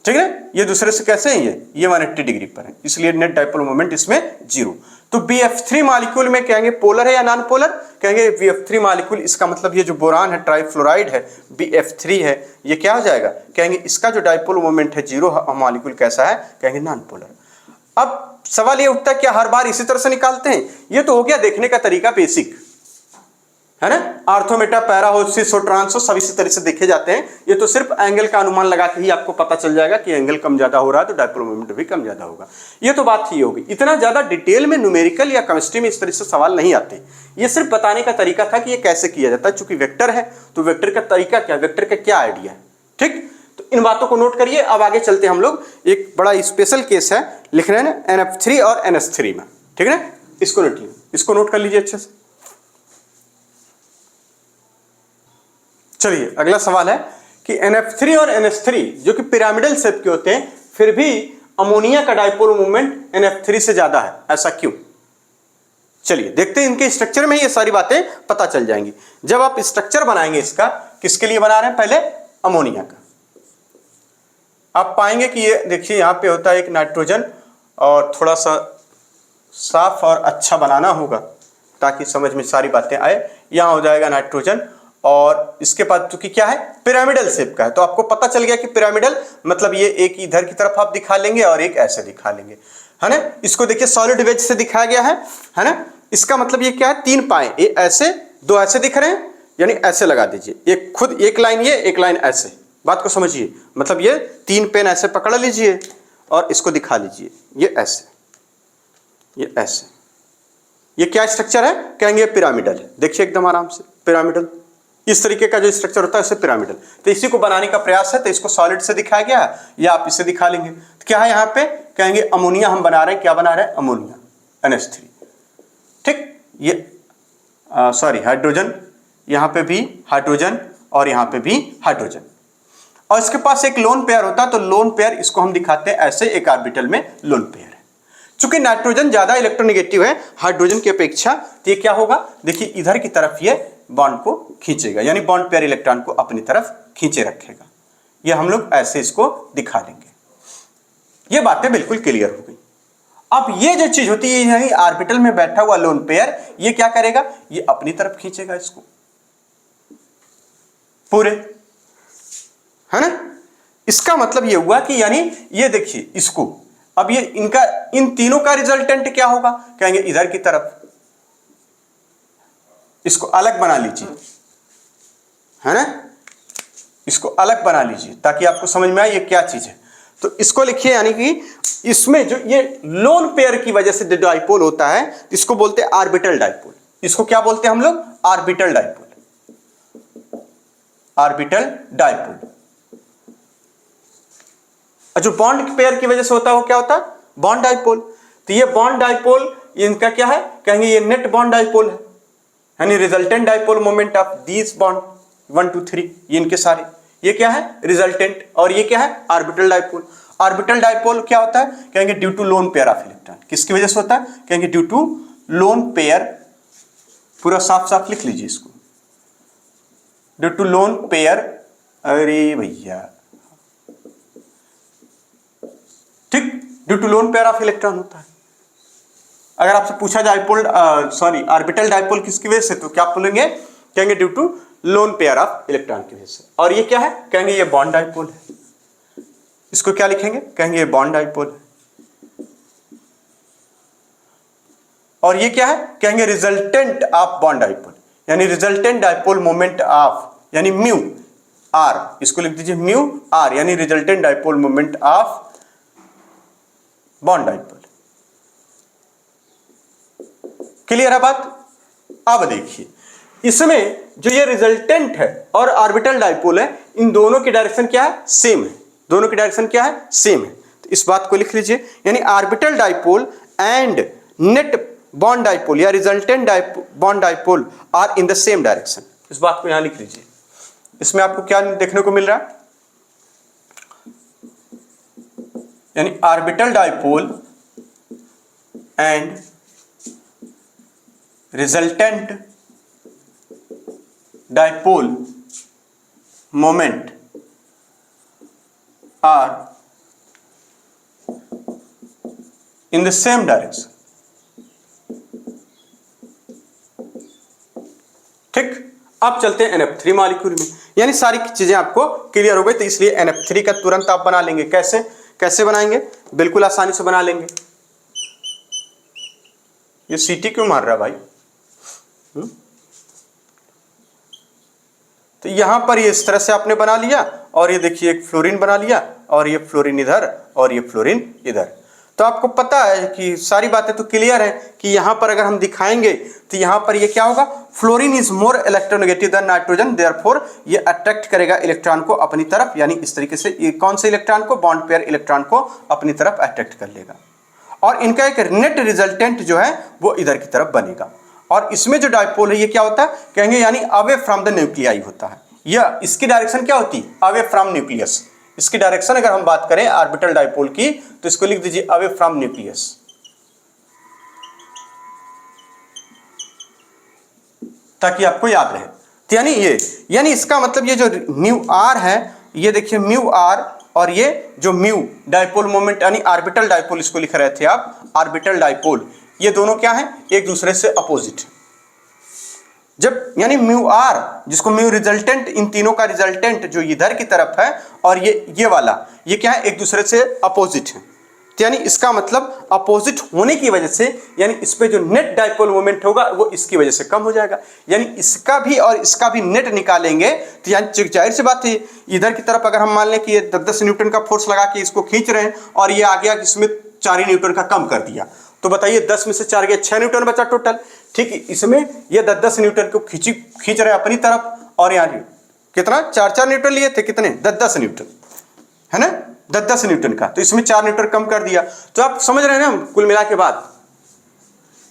ठीक है। ये दूसरे से कैसे है, ये 180 डिग्री पर है, इसलिए नेट डायपोल मोमेंट इसमें 0। तो BF3 मॉलिक्यूल में कहेंगे पोलर है या नॉन पोलर, कहेंगे BF3 मॉलिक्यूल, इसका मतलब ये जो बोरान है ट्राइफ्लोराइड है BF3 है, ये क्या हो जाएगा, कहेंगे इसका जो डायपोल मोमेंट है 0 मॉलिक्यूल कैसा है, कहेंगे नॉन पोलर। अब सवाल ये उठता है क्या हर बार इसी तरह से निकालते हैं, ये तो हो गया देखने का तरीका बेसिक, है ना, आर्थो मेटा पैरा हो सिस हो ट्रांस हो सब इसी तरह से देखे जाते हैं। ये तो सिर्फ एंगल का अनुमान लगा के ही आपको पता चल जाएगा कि एंगल कम ज्यादा हो रहा है तो डायपोल मोमेंट भी कम ज्यादा होगा, ये तो बात ही होगी। इतना ज्यादा डिटेल में न्यूमेरिकल या केमिस्ट्री में इस तरह से सवाल नहीं आते, ये सिर्फ बताने का तरीका था कि ये कैसे किया जाता है। चूंकि वेक्टर है तो वेक्टर का तरीका क्या, वेक्टर का क्या आइडिया है, ठीक। तो इन बातों को नोट करिए। अब आगे चलते हम लोग, एक बड़ा स्पेशल केस है लिख रहे हैं ना NF3 और NS3 में, ठीक है ना, इसको नोट कर लीजिए अच्छे से। चलिए अगला सवाल है कि NF3 और NS3 जो कि पिरामिडल शेप के होते हैं, फिर भी अमोनिया का डायपोल मोमेंट NF3 से ज्यादा है, ऐसा क्यों। चलिए देखते हैं, इनके स्ट्रक्चर में ये सारी बातें पता चल जाएंगी। जब आप स्ट्रक्चर बनाएंगे इसका, किसके लिए बना रहे हैं, पहले अमोनिया का, आप पाएंगे कि ये देखिए यहाँ पे होता है एक नाइट्रोजन, और थोड़ा सा साफ और अच्छा बनाना होगा ताकि समझ में सारी बातें आए। यहाँ हो जाएगा नाइट्रोजन, और इसके बाद चूंकि क्या है पिरामिडल शेप का है, तो आपको पता चल गया कि पिरामिडल मतलब ये एक इधर की तरफ आप दिखा लेंगे और एक ऐसे दिखा लेंगे, है ना। इसको देखिए सॉलिड वेज से दिखाया गया है ना। इसका मतलब ये क्या है, 3 पाए, ये ऐसे 2 ऐसे दिख रहे हैं, यानी ऐसे लगा दीजिए, एक खुद एक लाइन ये एक लाइन ऐसे, बात को समझिए। मतलब ये 3 पेन ऐसे पकड़ लीजिए और इसको दिखा लीजिए, ये ऐसे, ये ऐसे, ये क्या स्ट्रक्चर है, कहेंगे पिरामिडल है। देखिए एकदम आराम से पिरामिडल, इस तरीके का जो स्ट्रक्चर होता है उसे पिरामिडल। तो इसी को बनाने का प्रयास है, तो इसको सॉलिड से दिखाया गया है या आप इसे दिखा लेंगे। तो क्या है यहाँ पे, कहेंगे अमोनिया हम बना रहे हैं, क्या बना रहे हैं, अमोनिया NH3, ठीक। ये सॉरी हाइड्रोजन, यहाँ पे भी हाइड्रोजन और यहाँ पे भी हाइड्रोजन, और इसके पास एक लोन पेयर होता है, तो लोन पेयर इसको हम दिखाते हैं ऐसे, एक ऑर्बिटल में लोन पेयर है। चूंकि नाइट्रोजन ज्यादा इलेक्ट्रोनेगेटिव है हाइड्रोजन की अपेक्षा, तो ये क्या होगा, देखिए इधर की तरफ ये बॉन्ड को खींचेगा, यानी बॉन्ड पेयर इलेक्ट्रॉन को अपनी तरफ खींचे रखेगा। ये हम लोग ऐसे इसको दिखा देंगे। ये बातें बिल्कुल क्लियर हो गई। अब ये जो चीज होती है, यानी ऑर्बिटल में बैठा हुआ लोन पेयर, ये क्या करेगा, ये अपनी तरफ खींचेगा इसको पूरे, है ना। इसका मतलब ये हुआ कि यानी ये देखिए इसको, अब ये इनका इन तीनों का रिजल्टेंट क्या होगा, कहेंगे इधर की तरफ, इसको अलग बना लीजिए, है ना, इसको अलग बना लीजिए ताकि आपको समझ में आए ये क्या चीज है। तो इसको लिखिए, यानी कि इसमें जो ये लोन पेयर की वजह से डाइपोल होता है, इसको बोलते हैं ऑर्बिटल डाइपोल। इसको क्या बोलते हैं हम लोग, ऑर्बिटल डाइपोल, ऑर्बिटल डाइपोल। और जो बॉन्ड पेयर की वजह से होता है वो क्या होता है, बॉन्ड डाइपोल। तो ये बॉन्ड डाइपोल, इनका क्या है, कहेंगे ये नेट बॉन्ड डाइपोल है, यानी resultant dipole moment of these bond 1 2 3, ये इनके सारे, ये क्या है, रिजल्टेंट, और ये क्या है, ऑर्बिटल डाइपोल। ऑर्बिटल डाइपोल क्या होता है, कहेंगे due to lone pair of electron. किसकी वजह से होता है, कहेंगे ड्यू टू लोन पेयर, पूरा साफ साफ लिख लीजिए इसको, ड्यू टू लोन पेयर, अरे भैया ठीक, due to lone pair of electron होता है। अगर आपसे पूछा जाए सॉरी ऑर्बिटल डाइपोल किसकी वजह से, तो क्या बोलेंगे, कहेंगे due to lone pair of electron की वजह से। और ये क्या है, कहेंगे ये बॉन्ड डाइपोल है। इसको क्या लिखेंगे, कहेंगे ये बॉन्ड डाइपोल है। और ये क्या है, कहेंगे रिजल्टेंट ऑफ बॉन्ड डाइपोल, यानी रिजल्टेंट डाइपोल मोमेंट ऑफ, यानी म्यू आर, इसको लिख दीजिए म्यू आर, यानी resultant dipole moment of bond dipole. Clear है बात। अब देखिए इसमें जो ये रिजल्टेंट है और ऑर्बिटल डाइपोल है, इन दोनों की डायरेक्शन क्या है, सेम है। दोनों की डायरेक्शन क्या है, सेम है। तो इस बात को लिख लीजिए, यानी orbital dipole and net bond dipole या resultant bond dipole are in the same direction. इस बात को यहां लिख लीजिए। इसमें आपको क्या देखने को मिल रहा है, यानी orbital dipole and resultant dipole moment are in the same direction. ठीक, अब चलते हैं NF3 मॉलिक्यूल में, यानी सारी चीजें आपको क्लियर हो गई, तो इसलिए NF3 का तुरंत आप बना लेंगे। कैसे कैसे बनाएंगे, बिल्कुल आसानी से बना लेंगे। ये सीटी क्यों मार रहा है भाई, तो यहां पर ये इस तरह से आपने बना लिया, और ये देखिए एक फ्लोरीन बना लिया, और ये फ्लोरीन इधर और ये फ्लोरीन इधर। तो आपको पता है कि सारी बातें तो क्लियर है कि यहां पर अगर हम दिखाएंगे तो यहां पर ये क्या होगा, fluorine is more electronegative than nitrogen, therefore ये अट्रैक्ट करेगा इलेक्ट्रॉन को अपनी तरफ, यानी इस तरीके से ये कौन से इलेक्ट्रॉन को, बॉन्ड पेयर इलेक्ट्रॉन को अपनी तरफ अट्रैक्ट कर लेगा, और इनका एक नेट रिजल्टेंट जो है वो इधर की तरफ बनेगा। और इसमें जो डाइपोल है ये क्या होता है, कहेंगे यानी अवे फ्रॉम द न्यूक्लियाई होता है। यह इसकी डायरेक्शन क्या होती है, अवे फ्रॉम न्यूक्लियस। इसकी डायरेक्शन अगर हम बात करें ऑर्बिटल डाइपोल की, तो इसको लिख दीजिए अवे फ्रॉम न्यूक्लियस, ताकि आपको याद रहे। तो यानी ये, यानी इसका मतलब ये जो म्यू आर है, ये देखिए म्यू आर, और ये जो म्यू डाइपोल मोमेंट यानी ऑर्बिटल डाइपोल, इसको लिख रहे थे आप ऑर्बिटल डाइपोल, ये दोनों क्या हैं, एक दूसरे से अपोजिट है। जब यानी म्यू आर, जिसको म्यू रिजल्टेंट, इन तीनों का रिजल्टेंट जो इधर की तरफ है, और ये वाला, ये क्या है, एक दूसरे से अपोजिट है। तो यानी इसका मतलब अपोजिट होने की वजह से, यानी इस पे जो नेट डाइपोल मोमेंट होगा वो इसकी वजह से कम हो जाएगा। यानी इसका भी और इसका भी नेट निकालेंगे, तो यानी जाहिर सी बात है, इधर की तरफ अगर हम मान लें कि ये 10 न्यूटन का फोर्स लगा के इसको खींच रहे हैं, और ये आ गया इसमें 4 न्यूटन का कम कर दिया, तो बताइए 10 में से 4 गया, 6 न्यूटन बचा टोटल। ठीक, इसमें ये 10 न्यूटन को खींच रहे हैं अपनी तरफ, और यहाँ कितना 4 न्यूटन लिए थे, कितने 10 न्यूटन है ना, 10 न्यूटन का, तो इसमें 4 न्यूटन कम कर दिया। तो आप समझ रहे हैं ना कुल मिला के बाद,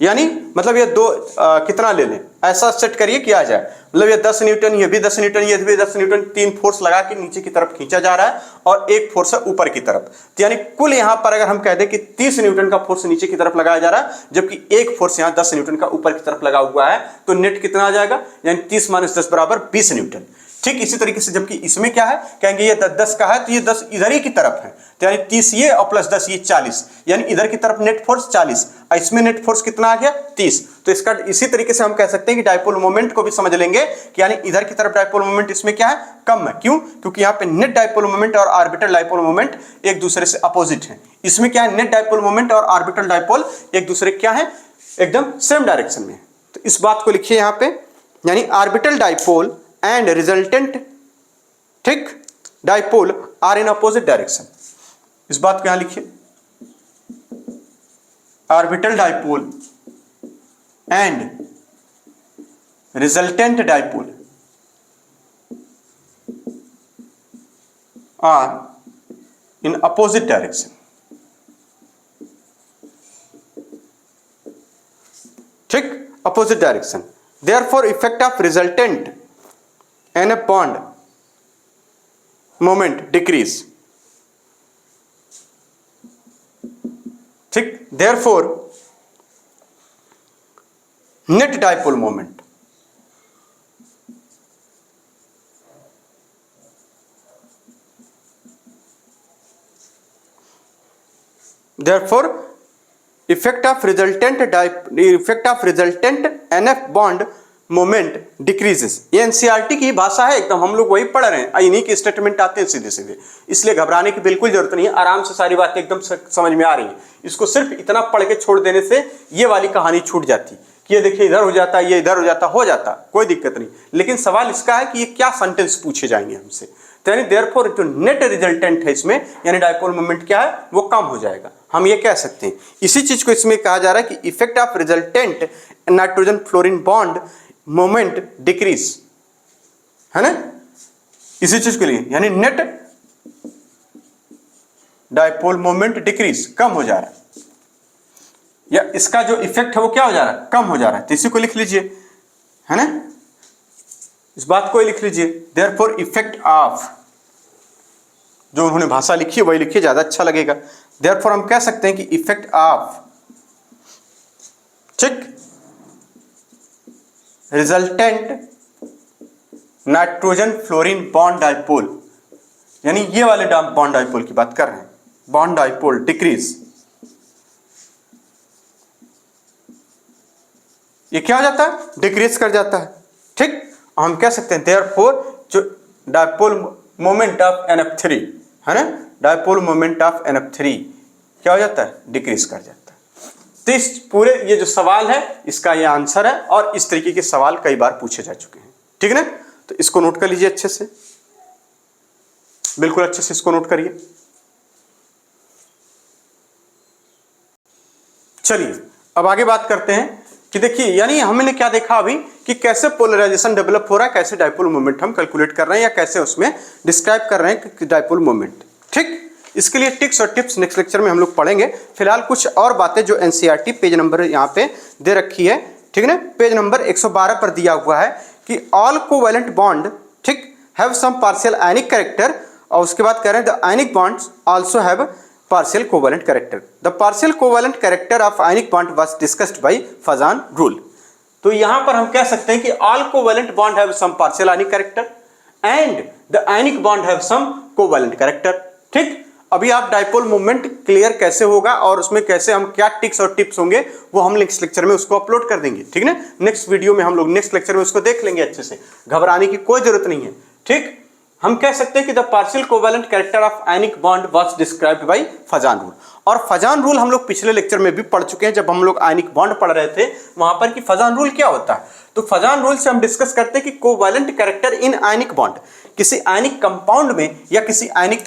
यानी मतलब ये दो कितना ले लें, ऐसा सेट करिए किया जाए, मतलब ये 10 न्यूटन, ये भी 10 न्यूटन, ये भी 10 न्यूटन, 3 फोर्स लगा के नीचे की तरफ खींचा जा रहा है, और एक फोर्स है ऊपर की तरफ। तो यानी कुल यहां पर अगर हम कह दें कि 30 न्यूटन का फोर्स नीचे की तरफ लगाया जा रहा है, जबकि एक फोर्स यहां 10 न्यूटन का ऊपर की तरफ लगा हुआ है, तो नेट कितना आ जाएगा, यानी 30 - 10 बराबर 20 न्यूटन। ठीक इसी तरीके से जबकि इसमें क्या है, कहेंगे ये 10 का है, तो ये 10 इधर ही की तरफ है, तो यानी 30 ये और प्लस 10 ये 40, यानी इधर की तरफ नेट फोर्स 40, और इसमें नेट फोर्स कितना आ गया 30। तो इसका इसी तरीके से हम कह सकते हैं कि डाइपोल मोमेंट को भी समझ लेंगे कि यानी इधर की तरफ डाइपोल मोमेंट इसमें क्या है, कम है। क्यों, क्योंकि यहाँ पे नेट डाइपोल मोमेंट और ऑर्बिटल डाइपोल मोमेंट एक दूसरे से अपोजिट है। इसमें क्या है, नेट डाइपोल मोमेंट और ऑर्बिटल डाइपोल एक दूसरे क्या है, एकदम सेम डायरेक्शन में। तो इस बात को लिखिए यहाँ पे, यानी ऑर्बिटल डाइपोल एंड रिजल्टेंट ठीक dipole are in opposite direction. इस बात को यहां लिखिए, orbital dipole and resultant dipole are in opposite direction. ठीक, opposite direction. Therefore, effect of resultant NF bond moment decrease, ठीक। Therefore net dipole moment therefore effect of resultant NF bond moment decreases. ये NCERT की भाषा है एकदम, हम लोग वही पढ़ रहे हैं, इन्हीं के स्टेटमेंट आते हैं सीधे सीधे, इसलिए घबराने की बिल्कुल जरूरत नहीं है, आराम से सारी बातें एकदम समझ में आ रही हैं। इसको सिर्फ इतना पढ़ के छोड़ देने से ये वाली कहानी छूट जाती कि ये देखिए इधर हो जाता, ये इधर हो जाता, कोई दिक्कत नहीं। लेकिन सवाल इसका है कि ये क्या सेंटेंस पूछे जाएंगे हमसे, तो यानी देयरफॉर जो नेट रिजल्टेंट है इसमें, यानी डाइपोल मोमेंट क्या है वो कम हो जाएगा, हम ये कह सकते हैं। इसी चीज को इसमें कहा जा रहा है कि effect of resultant nitrogen fluorine bond moment decrease, है ना, इसी चीज के लिए, यानी नेट डाइपोल मोमेंट डिक्रीज, कम हो जा रहा है, या इसका जो इफेक्ट है वो क्या हो जा रहा है, कम हो जा रहा है। तो इसी को लिख लीजिए, है ना, इस बात को लिख लीजिए। देयरफॉर इफेक्ट ऑफ, जो उन्होंने भाषा लिखी है वही लिखिए, ज्यादा अच्छा लगेगा। देयरफॉर हम कह सकते हैं कि इफेक्ट ऑफ, ठीक, resultant nitrogen fluorine bond dipole, यानी ये वाले बॉन्ड डाइपोल की बात कर रहे हैं, बॉन्ड डाइपोल डिक्रीज, ये क्या हो जाता है, डिक्रीज कर जाता है, ठीक। हम कह सकते हैं देयरफॉर जो डाइपोल मोमेंट ऑफ NF3, है ना, डाइपोल मोमेंट ऑफ NF3 क्या हो जाता है, डिक्रीज कर जाता है। तो इस पूरे ये जो सवाल है इसका ये आंसर है, और इस तरीके के सवाल कई बार पूछे जा चुके हैं, ठीक है ना। तो इसको नोट कर लीजिए अच्छे से, बिल्कुल अच्छे से इसको नोट करिए। चलिए अब आगे बात करते हैं कि देखिए, यानी हमने क्या देखा अभी कि कैसे पोलराइजेशन डेवलप हो रहा है, कैसे डाइपोल मोमेंट हम कैलकुलेट कर रहे हैं, या कैसे उसमें डिस्क्राइब कर रहे हैं कि डाइपोल मोमेंट, ठीक। इसके लिए टिक्स और टिप्स नेक्स्ट लेक्चर में हम लोग पढ़ेंगे। फिलहाल कुछ और बातें जो एनसीईआरटी पेज नंबर यहाँ पे दे रखी है, ठीक है ना, पेज नंबर 112 पर दिया हुआ है कि ऑल कोवैलेंट बॉन्ड, ठीक, have some partial ionic character, और उसके बाद कह रहे हैं the ionic bonds also have partial covalent character. The partial covalent character of ionic bond was discussed by Fajan rule. तो यहां पर हम कह सकते हैं कि all covalent bond have some partial ionic character and the ionic bond have some covalent character, ठीक। अभी आप डाइपोल मोमेंट क्लियर कैसे होगा और उसमें कैसे हम क्या टिक्स और टिप्स होंगे वो हम नेक्स्ट लेक्चर में उसको अपलोड कर देंगे, ठीक है ना। नेक्स्ट वीडियो में हम लोग नेक्स्ट लेक्चर में उसको देख लेंगे अच्छे से, घबराने की कोई जरूरत नहीं है, ठीक। हम कह सकते हैं कि the partial covalent character of ionic bond was described by Fajans rule, और फजान रूल हम लोग पिछले लेक्चर में भी पढ़ चुके हैं, जब हम लोग आयनिक बॉन्ड पढ़ रहे थे वहां पर कि फजान रूल क्या होता है। तो फजान रूल से हम डिस्कस करते हैं कि covalent character in ionic bond, किसी आयनिक कंपाउंड में या किसी आयनिक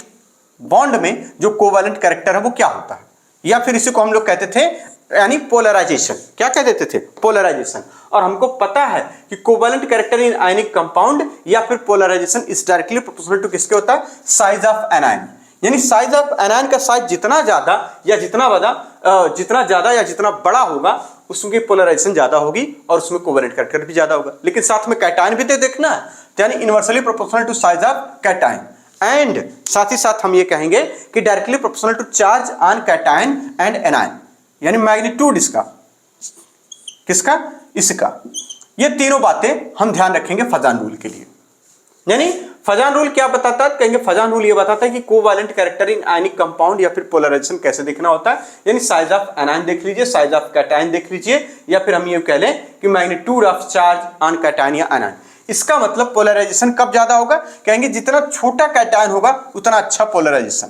बॉन्ड में जो कोवैलेंट कैरेक्टर है वो क्या होता है, या फिर इसी को हम लोग कहते थे यानी पोलराइजेशन, क्या कह देते थे, पोलराइजेशन। और हमको पता है कि covalent character in ionic compound या फिर polarisation is directly proportional to किसके होता है, साइज ऑफ एनायन, यानी साइज ऑफ एनायन का साइज जितना ज्यादा या जितना बड़ा होगा उसकी पोलराइजेशन ज्यादा होगी और उसमें कोवैलेंट कैरेक्टर भी ज्यादा होगा। लेकिन साथ में कैटायन भी तो देखना है, यानी inversely proportional to size of cation, and साथ ही साथ हम ये कहेंगे कि directly proportional to charge on cation and anion, यानी मैग्नीट्यूड इसका, किसका, इसका। ये तीनों बातें हम ध्यान रखेंगे फजान रूल के लिए। यानी फजान रूल क्या बताता है, कहेंगे फजान रूल ये बताता है कि covalent character in ionic compound या फिर पोलराइजेशन कैसे देखना होता है, यानी साइज ऑफ एनायन देख लीजिए, साइज ऑफ कैटायन देख लीजिए, या फिर हम ये कह लें कि magnitude of charge on cation या एनायन। इसका मतलब पोलराइजेशन कब ज्यादा होगा, कहेंगे जितना छोटा कैटायन होगा उतना अच्छा पोलराइजेशन,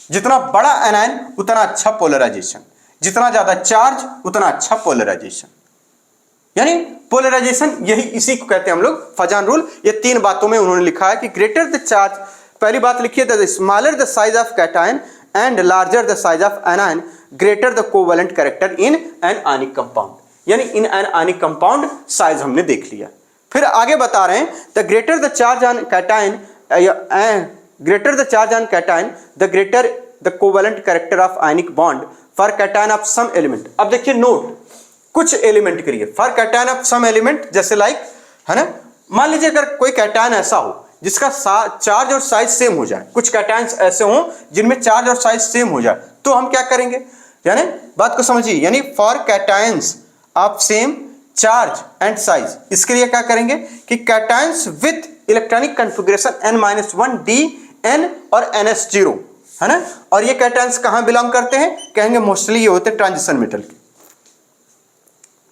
जितना बड़ा एनायन उतना अच्छा पोलराइजेशन, जितना ज्यादा चार्ज उतना अच्छा पोलराइजेशन, यानी पोलराइजेशन यही इसी को कहते हैं हम लोग फजान रूल। ये तीन बातों में उन्होंने लिखा है कि ग्रेटर द चार्ज, पहली बात लिखिए the smaller the size of cation and larger the size of anion greater the covalent character in an ionic compound, यानी in an ionic compound size हमने देख लिया। फिर आगे बता रहे हैं the greater the charge on cation, greater the charge on cation the greater the covalent character of ionic bond for cation of some element. अब देखिए नोट, कुछ एलिमेंट करिए for cation of some element, जैसे like, है ना, मान लीजिए अगर कोई कैटायन ऐसा हो जिसका चार्ज और साइज सेम हो जाए, कुछ कैटायंस ऐसे हों जिनमें चार्ज और साइज सेम हो जाए, तो हम क्या करेंगे, यानी बात को समझिए, यानी for cations of same charge and size, इसके लिए क्या करेंगे कि cations with electronic configuration n-1 Dn और ns0, है ना, और ये कैटायंस कहां बिलोंग करते हैं, कहेंगे मोस्टली ये होते हैं ट्रांजिशन मेटल के।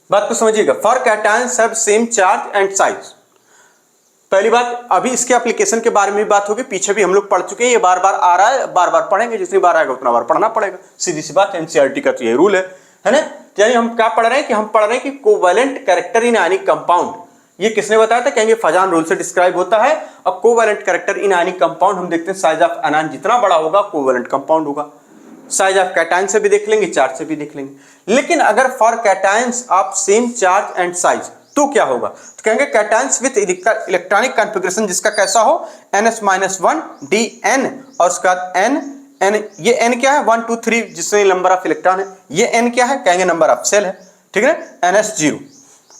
बात को समझिएगा, for cations have same charge and size. पहली बात, अभी इसके एप्लीकेशन के बारे में भी बात होगी, पीछे भी हम लोग पढ़ चुके हैं, ये बार बार आ रहा है, बार बार पढ़ेंगे, जितनी बार आएगा उतना बार पढ़ना पड़ेगा, सीधी सी बात, एनसीईआरटी का तो ये रूल है ना। यानी हम क्या पढ़ रहे हैं कि हम पढ़ रहे हैं कि covalent character in ionic compound, ये किसने बताया था, कहेंगे फजान रूल से डिस्क्राइब होता है। अब covalent character in ionic compound हम देखते हैं, साइज ऑफ एनायन जितना बड़ा होगा कोवैलेंट कंपाउंड होगा, साइज ऑफ कैटायन से भी देख लेंगे, चार्ज से भी देख लेंगे। लेकिन अगर for cations of same charge and size तो क्या होगा, तो कहेंगे कैटायंस विद इलेक्ट्रॉनिक कॉन्फ़िगरेशन जिसका कैसा हो, ns-1 Dn और उसका n, ये n क्या है, 1 2 3 जिसमें नंबर ऑफ इलेक्ट्रॉन है, ये n क्या है, कहेंगे नंबर ऑफ सेल है, ठीक है, ns0।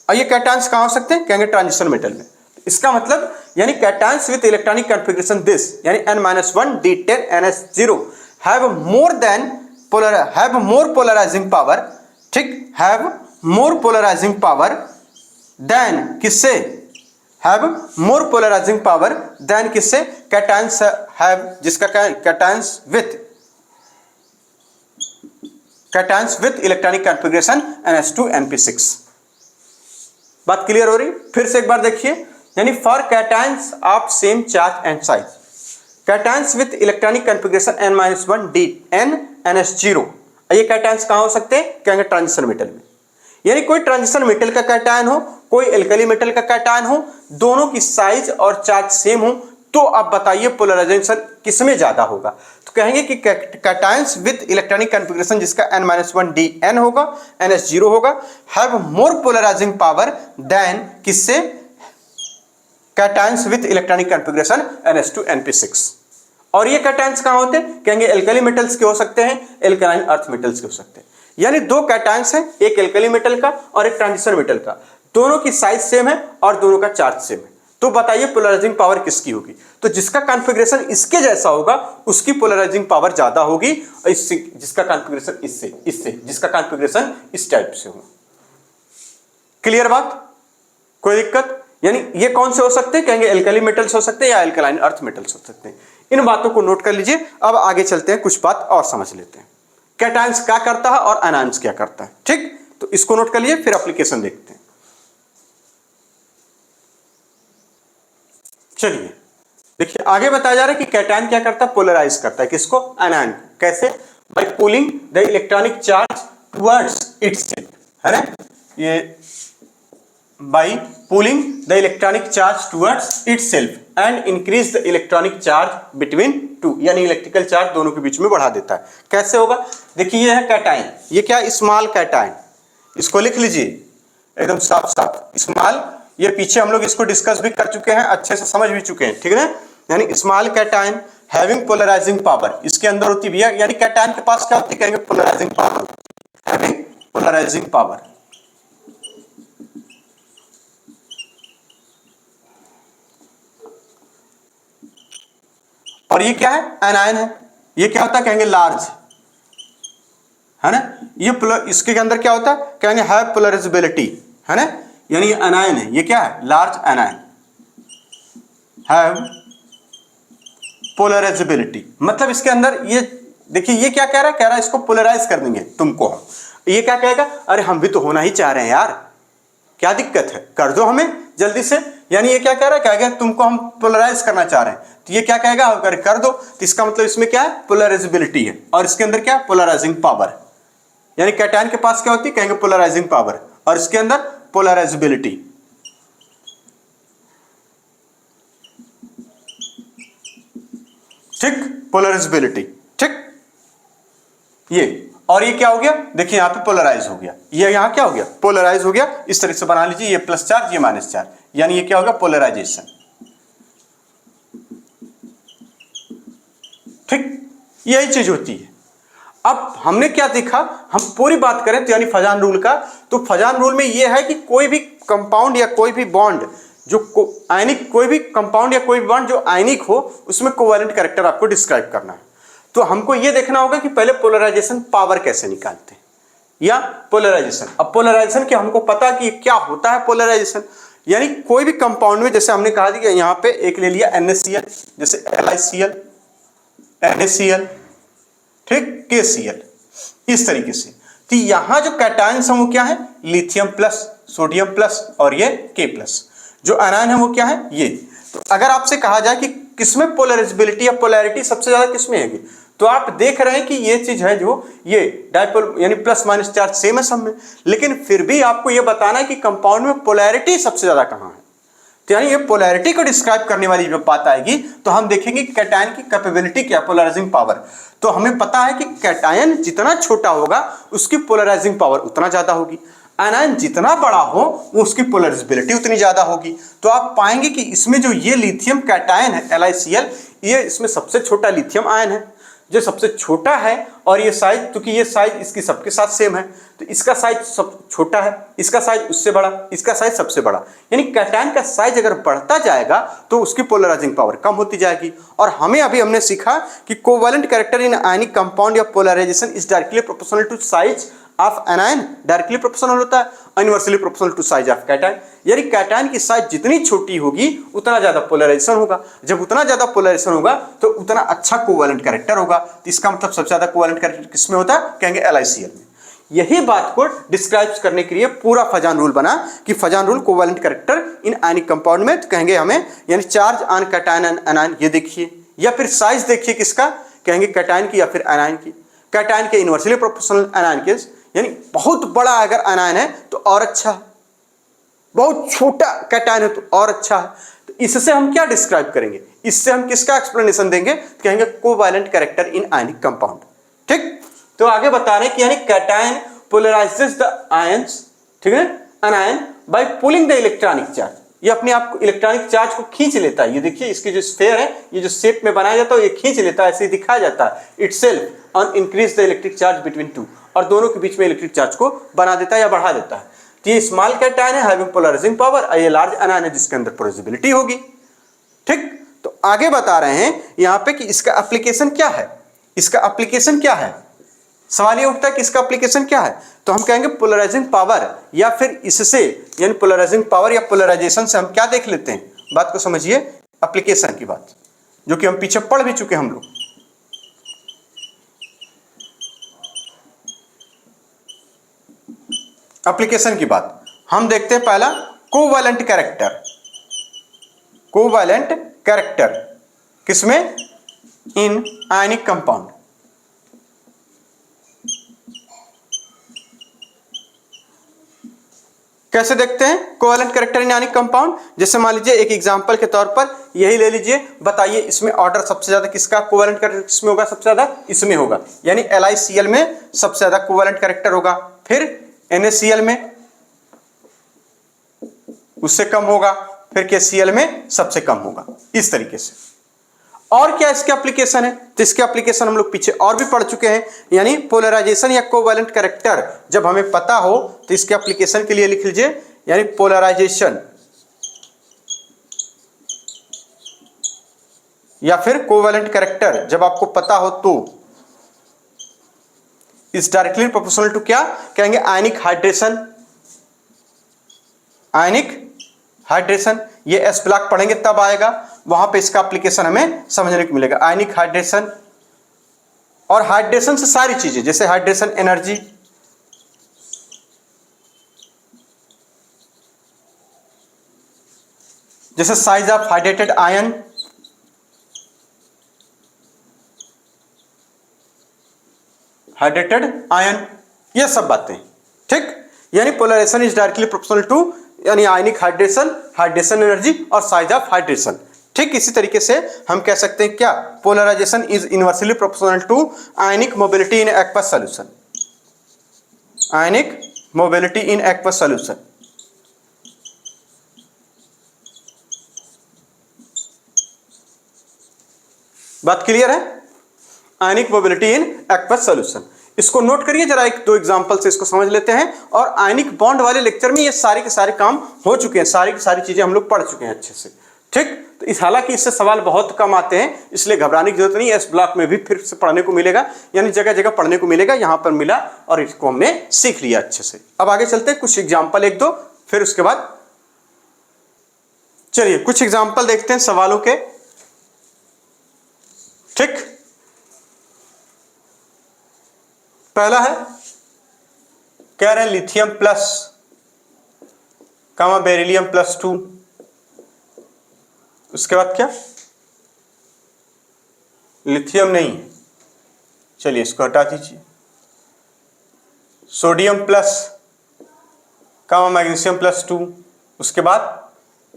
और ये कैटायंस कहां हो सकते हैं, कहेंगे ट्रांजिशन मेटल में। इसका मतलब यानी cations with electronic configuration this, यानी n-1 D10 ns0 have more polarising power, ठीक, have more polarising power than किससे, have more polarising power than किससे, कैटायंस हैव, जिसका cations with electronic configuration ns2 np6। बात क्लियर हो रही, फिर से एक बार देखिए, यानी for cations of same charge and size, cations with electronic configuration n-1 Dn ns0, ये कैटायंस कहां हो सकते हैं, कहेंगे ट्रांजिशन मेटल में। यानी कोई ट्रांजिशन मेटल का कैटायन हो, कोई एल्कली मेटल का कैटायन हो, दोनों की साइज और चार्ज सेम हो, तो आप बताइए पोलराइजेशन किसमें ज्यादा होगा, तो कहेंगे कि कैटायंस विथ इलेक्ट्रॉनिक कॉन्फ़िगरेशन जिसका n-1 Dn होगा, ns0 होगा, have more polarising power than किससे, cations with electronic configuration ns2 np6। और ये कैटायंस कहां होते हैं, कहेंगे एल्कली मेटल्स के हो सकते हैं, एल्कलाइन अर्थ मेटल्स के हो सकते हैं। यानी दो कैटायंस हैं, एक एल्कली मेटल का और एक ट्रांजिशन मेटल का, दोनों की साइज सेम है और दोनों का चार्ज सेम है, तो बताइए पोलराइजिंग पावर किसकी होगी, तो जिसका कॉन्फ़िगरेशन इसके जैसा होगा उसकी पोलराइजिंग पावर ज्यादा होगी, और इससे जिसका कॉन्फ़िगरेशन इससे जिसका कॉन्फ़िगरेशन इस टाइप से हो। क्लियर बात, कोई दिक्कत, यानी ये कौन से हो सकते हैं, कहेंगे एल्कली मेटल्स हो सकते हैं या एल्कलाइन अर्थ मेटल्स हो सकते हैं। इन बातों को नोट कर लीजिए। अब आगे चलते हैं, कुछ बात और समझ लेते हैं, कैटायंस क्या करता है और एनायंस क्या करता है, ठीक, तो इसको नोट कर लीजिए, फिर एप्लीकेशन देखते हैं। चलिए देखिए, आगे बताया जा रहा है कि कैटायन क्या करता है, पोलराइज करता है, किसको, एनायन को, कैसे, by pulling the electronic charge towards itself, है ना, ये by pulling the electronic charge towards itself and increase the electronic charge between two, यानी इलेक्ट्रिकल चार्ज दोनों के बीच में बढ़ा देता है। कैसे होगा, देखिए ये है कैटायन, ये क्या, स्मॉल कैटायन, इसको लिख लीजिए एकदम साफ साफ, स्मॉल, ये पीछे हम लोग इसको डिस्कस भी कर चुके हैं, अच्छे से समझ भी चुके हैं, ठीक है ना, यानी small cation having polarising power, इसके अंदर होती भी है, यानी कैटायन के पास क्या होती है, कहेंगे polarising power, having polarising power. और ये क्या है, एनायन है, ये क्या होता है, कहेंगे लार्ज, है ना, ये इसके अंदर क्या होता है, कहेंगे हैव पोलराइजेबिलिटी, है ना, यानी ये एनायन है, ये क्या है, लार्ज एनायन, हैव पोलराइजेबिलिटी, मतलब इसके अंदर ये देखिए, ये क्या कह रहा है, कह रहा है इसको पोलराइज कर देंगे तुमको हम, ये क्या कहेगा, अरे हम भी तो होना ही चाह रहे हैं यार, क्या दिक्कत है, कर दो हमें जल्दी से, यानी ये क्या कह रहा है, कहेगा तुमको हम पोलराइज करना चाह रहे हैं, तो ये क्या कहेगा, अगर कर दो, तो इसका मतलब इसमें क्या है, पोलराइजेबिलिटी है, और इसके अंदर क्या, पोलराइजिंग पावर, यानी कैटायन के पास क्या होती है, कहेंगे पोलराइजिंग पावर, और इसके अंदर पोलराइजेबिलिटी, ठीक, पोलराइजेबिलिटी, ठीक, ये, और ये क्या हो गया, देखिए यहां पे पोलराइज हो गया, ये यहां क्या हो गया, पोलराइज हो गया, इस तरह से बना लीजिए, ये प्लस चार्ज, ये माइनस चार्ज, यानी ये क्या होगा, पोलराइजेशन, ठीक, यही चीज होती है। अब हमने क्या देखा, हम पूरी बात करें तो यानी फजान रूल का, तो फजान रूल में यह है कि कोई भी कंपाउंड या कोई भी बॉन्ड जो आयनिक कोई भी कंपाउंड या कोई भी बॉन्ड जो आयनिक हो उसमें कोवैलेंट कैरेक्टर आपको डिस्क्राइब करना है। तो हमको ये देखना होगा कि पहले पोलराइजेशन पावर कैसे निकालते हैं या पोलराइजेशन। अब पोलराइजेशन के हमको पता कि क्या होता है पोलराइजेशन, यानी कोई भी कंपाउंड में, जैसे हमने कहा कि यहां पे एक ले लिया NaCl, जैसे LiCl, NaCl, ठीक, KCl, इस तरीके से। तो यहां जो कैटायंस है वो क्या है, लिथियम प्लस, सोडियम प्लस और ये K प्लस। जो आयन है वो क्या है, ये। तो अगर आपसे कहा जाए कि किसमें पोलराइजेबिलिटी या पोलैरिटी सबसे ज्यादा किसमें है, तो आप देख रहे हैं कि ये चीज है जो ये डाइपोल यानी प्लस माइनस चार्ज सेम है सब में, लेकिन फिर भी आपको ये बताना है कि कंपाउंड में पोलैरिटी सबसे ज्यादा कहां है। तो यानी ये पोलैरिटी को डिस्क्राइब करने वाली जब बात आएगी तो हम देखेंगे कैटायन की कैपेबिलिटी क्या, पोलराइजिंग पावर। तो हमें पता है कि कैटायन जितना छोटा होगा उसकी पोलराइजिंग पावर उतना ज्यादा होगी, आयन जितना बड़ा हो उसकी पोलराइजेबिलिटी उतनी ज्यादा होगी। तो आप पाएंगे कि इसमें जो ये लिथियम कैटायन है LiCl, ये इसमें सबसे छोटा लिथियम आयन है, जो सबसे छोटा है। और ये साइज, क्योंकि ये साइज इसकी सबके साथ सेम है, तो इसका साइज सब छोटा है, इसका साइज उससे बड़ा, इसका साइज सबसे बड़ा। यानी कैटायन का साइज अगर बढ़ता जाएगा तो उसकी पोलराइजिंग पावर कम होती जाएगी। और हमने सीखा कि covalent character in ionic compound या polarisation is directly proportional to size of anion, directly proportional होता है, inversely proportional to size of cation. यानी कैटायन की साइज जितनी छोटी होगी उतना ज्यादा पोलराइजेशन होगा, जब उतना ज्यादा पोलराइजेशन होगा तो उतना अच्छा कोवैलेंट कैरेक्टर होगा। तो इसका मतलब सबसे ज्यादा कोवैलेंट कैरेक्टर किसमें होता है, कहेंगे LiCl में। यही बात को डिस्क्राइब करने के लिए पूरा फजान रूल बना कि Fajans rule covalent character in ionic compound में, तो कहेंगे हमें यानी charge on cation and anion, ये देखिए, या फिर साइज देखिए किसका, कहेंगे कैटायन की या फिर एनायन की। कैटायन के इनवर्सली प्रोपोर्शनल, एनायन के यानी बहुत बड़ा अगर एनायन है तो और अच्छा है, बहुत छोटा कैटायन है तो और अच्छा है। तो इससे हम क्या डिस्क्राइब करेंगे, इससे हम किसका एक्सप्लेनेशन देंगे, तो कहेंगे covalent character in ionic compound. ठीक, तो आगे बता रहे हैं कि यानी कैटायन पोलराइजेस द आयंस, ठीक है, anion by pulling the electronic charge. ये अपने आप को इलेक्ट्रॉनिक चार्ज को खींच लेता है। ये देखिए इसकी जो स्फीयर है, ये जो शेप में बनाया जाता है ये खींच लेता है, ऐसे दिखाया जाता है, itself on increase the electric charge between to, और दोनों के बीच में इलेक्ट्रिक चार्ज को बना देता है या बढ़ा देता है। तो ये स्मॉल कैटायन है हैविंग पोलराइजिंग पावर, और ये लार्ज एनायन है जिसके अंदर पोलराइजेबिलिटी होगी। ठीक, तो आगे बता रहे हैं यहां पे कि इसका एप्लीकेशन क्या है, इसका एप्लीकेशन क्या है। सवाल ये उठता है कि इसका एप्लीकेशन क्या है, तो हम कहेंगे पोलराइजिंग पावर, या फिर इससे यानी पोलराइजिंग पावर या पोलराइजेशन से हम क्या देख लेते हैं, बात को समझिए, एप्लीकेशन की बात, जो कि हम पीछे पढ़ भी चुके हम लोग। एप्लीकेशन की बात हम देखते हैं, पहला कोवैलेंट कैरेक्टर। कोवैलेंट कैरेक्टर किसमें, इन आयनिक कंपाउंड। कैसे देखते हैं covalent character in ionic compound, जैसे मान लीजिए एक एग्जांपल के तौर पर यही ले लीजिए, बताइए इसमें ऑर्डर सबसे ज्यादा किसका कोवैलेंट कैरेक्टर किसमें होगा, सबसे ज्यादा इसमें होगा, यानी LiCl में सबसे ज्यादा कोवैलेंट कैरेक्टर होगा, फिर NaCl में उससे कम होगा, फिर KCl में सबसे कम होगा, इस तरीके से। और क्या इसके एप्लीकेशन है, तो इसके एप्लीकेशन हम लोग पीछे और भी पढ़ चुके हैं। यानी पोलराइजेशन या कोवैलेंट कैरेक्टर जब हमें पता हो तो इसके एप्लीकेशन के लिए लिख लीजिए, यानी पोलराइजेशन या फिर कोवैलेंट कैरेक्टर जब आपको पता हो तो इज डायरेक्टली प्रोपोर्शनल टू क्या, कहेंगे आयनिक हाइड्रेशन। आयनिक हाइड्रेशन, ये एस ब्लॉक पढ़ेंगे तब आएगा, वहां पे इसका एप्लीकेशन हमें समझने को मिलेगा। आयनिक हाइड्रेशन, और हाइड्रेशन से सारी चीजें, जैसे हाइड्रेशन एनर्जी, जैसे size of hydrated ion, hydrated ion, ये सब बातें। ठीक, यानी polarisation is directly proportional to यानी आयनिक हाइड्रेशन, हाइड्रेशन एनर्जी और साइज ऑफ हाइड्रेशन। ठीक, इसी तरीके से हम कह सकते हैं क्या, polarisation is inversely proportional to ionic mobility in aqueous solution. Ionic mobility in aqueous solution, बात क्लियर है। Ionic mobility in aqueous solution, इसको नोट करिए जरा, एक दो एग्जांपल से इसको समझ लेते हैं। और आयनिक बॉन्ड वाले लेक्चर में ये सारे के सारे काम हो चुके हैं, सारी की सारी चीजें हम लोग पढ़ चुके हैं अच्छे से, ठीक। तो इस हालांकि इससे सवाल बहुत कम आते हैं, इसलिए घबराने की जरूरत नहीं है। इस ब्लॉक में भी फिर से पढ़ने को मिलेगा, यानी जगह जगह पढ़ने को मिलेगा, यहां पर मिला और इसको हमने सीख लिया अच्छे से। अब आगे चलते हैं, कुछ एग्जाम्पल एक दो, फिर उसके बाद चलिए कुछ एग्जाम्पल देखते हैं सवालों के, ठीक। पहला है, कह रहे हैं लिथियम प्लस कामा बेरिलियम +2, उसके बाद क्या, लिथियम नहीं है, चलिए इसको हटा दीजिए। सोडियम प्लस कामा मैग्नीशियम +2, उसके बाद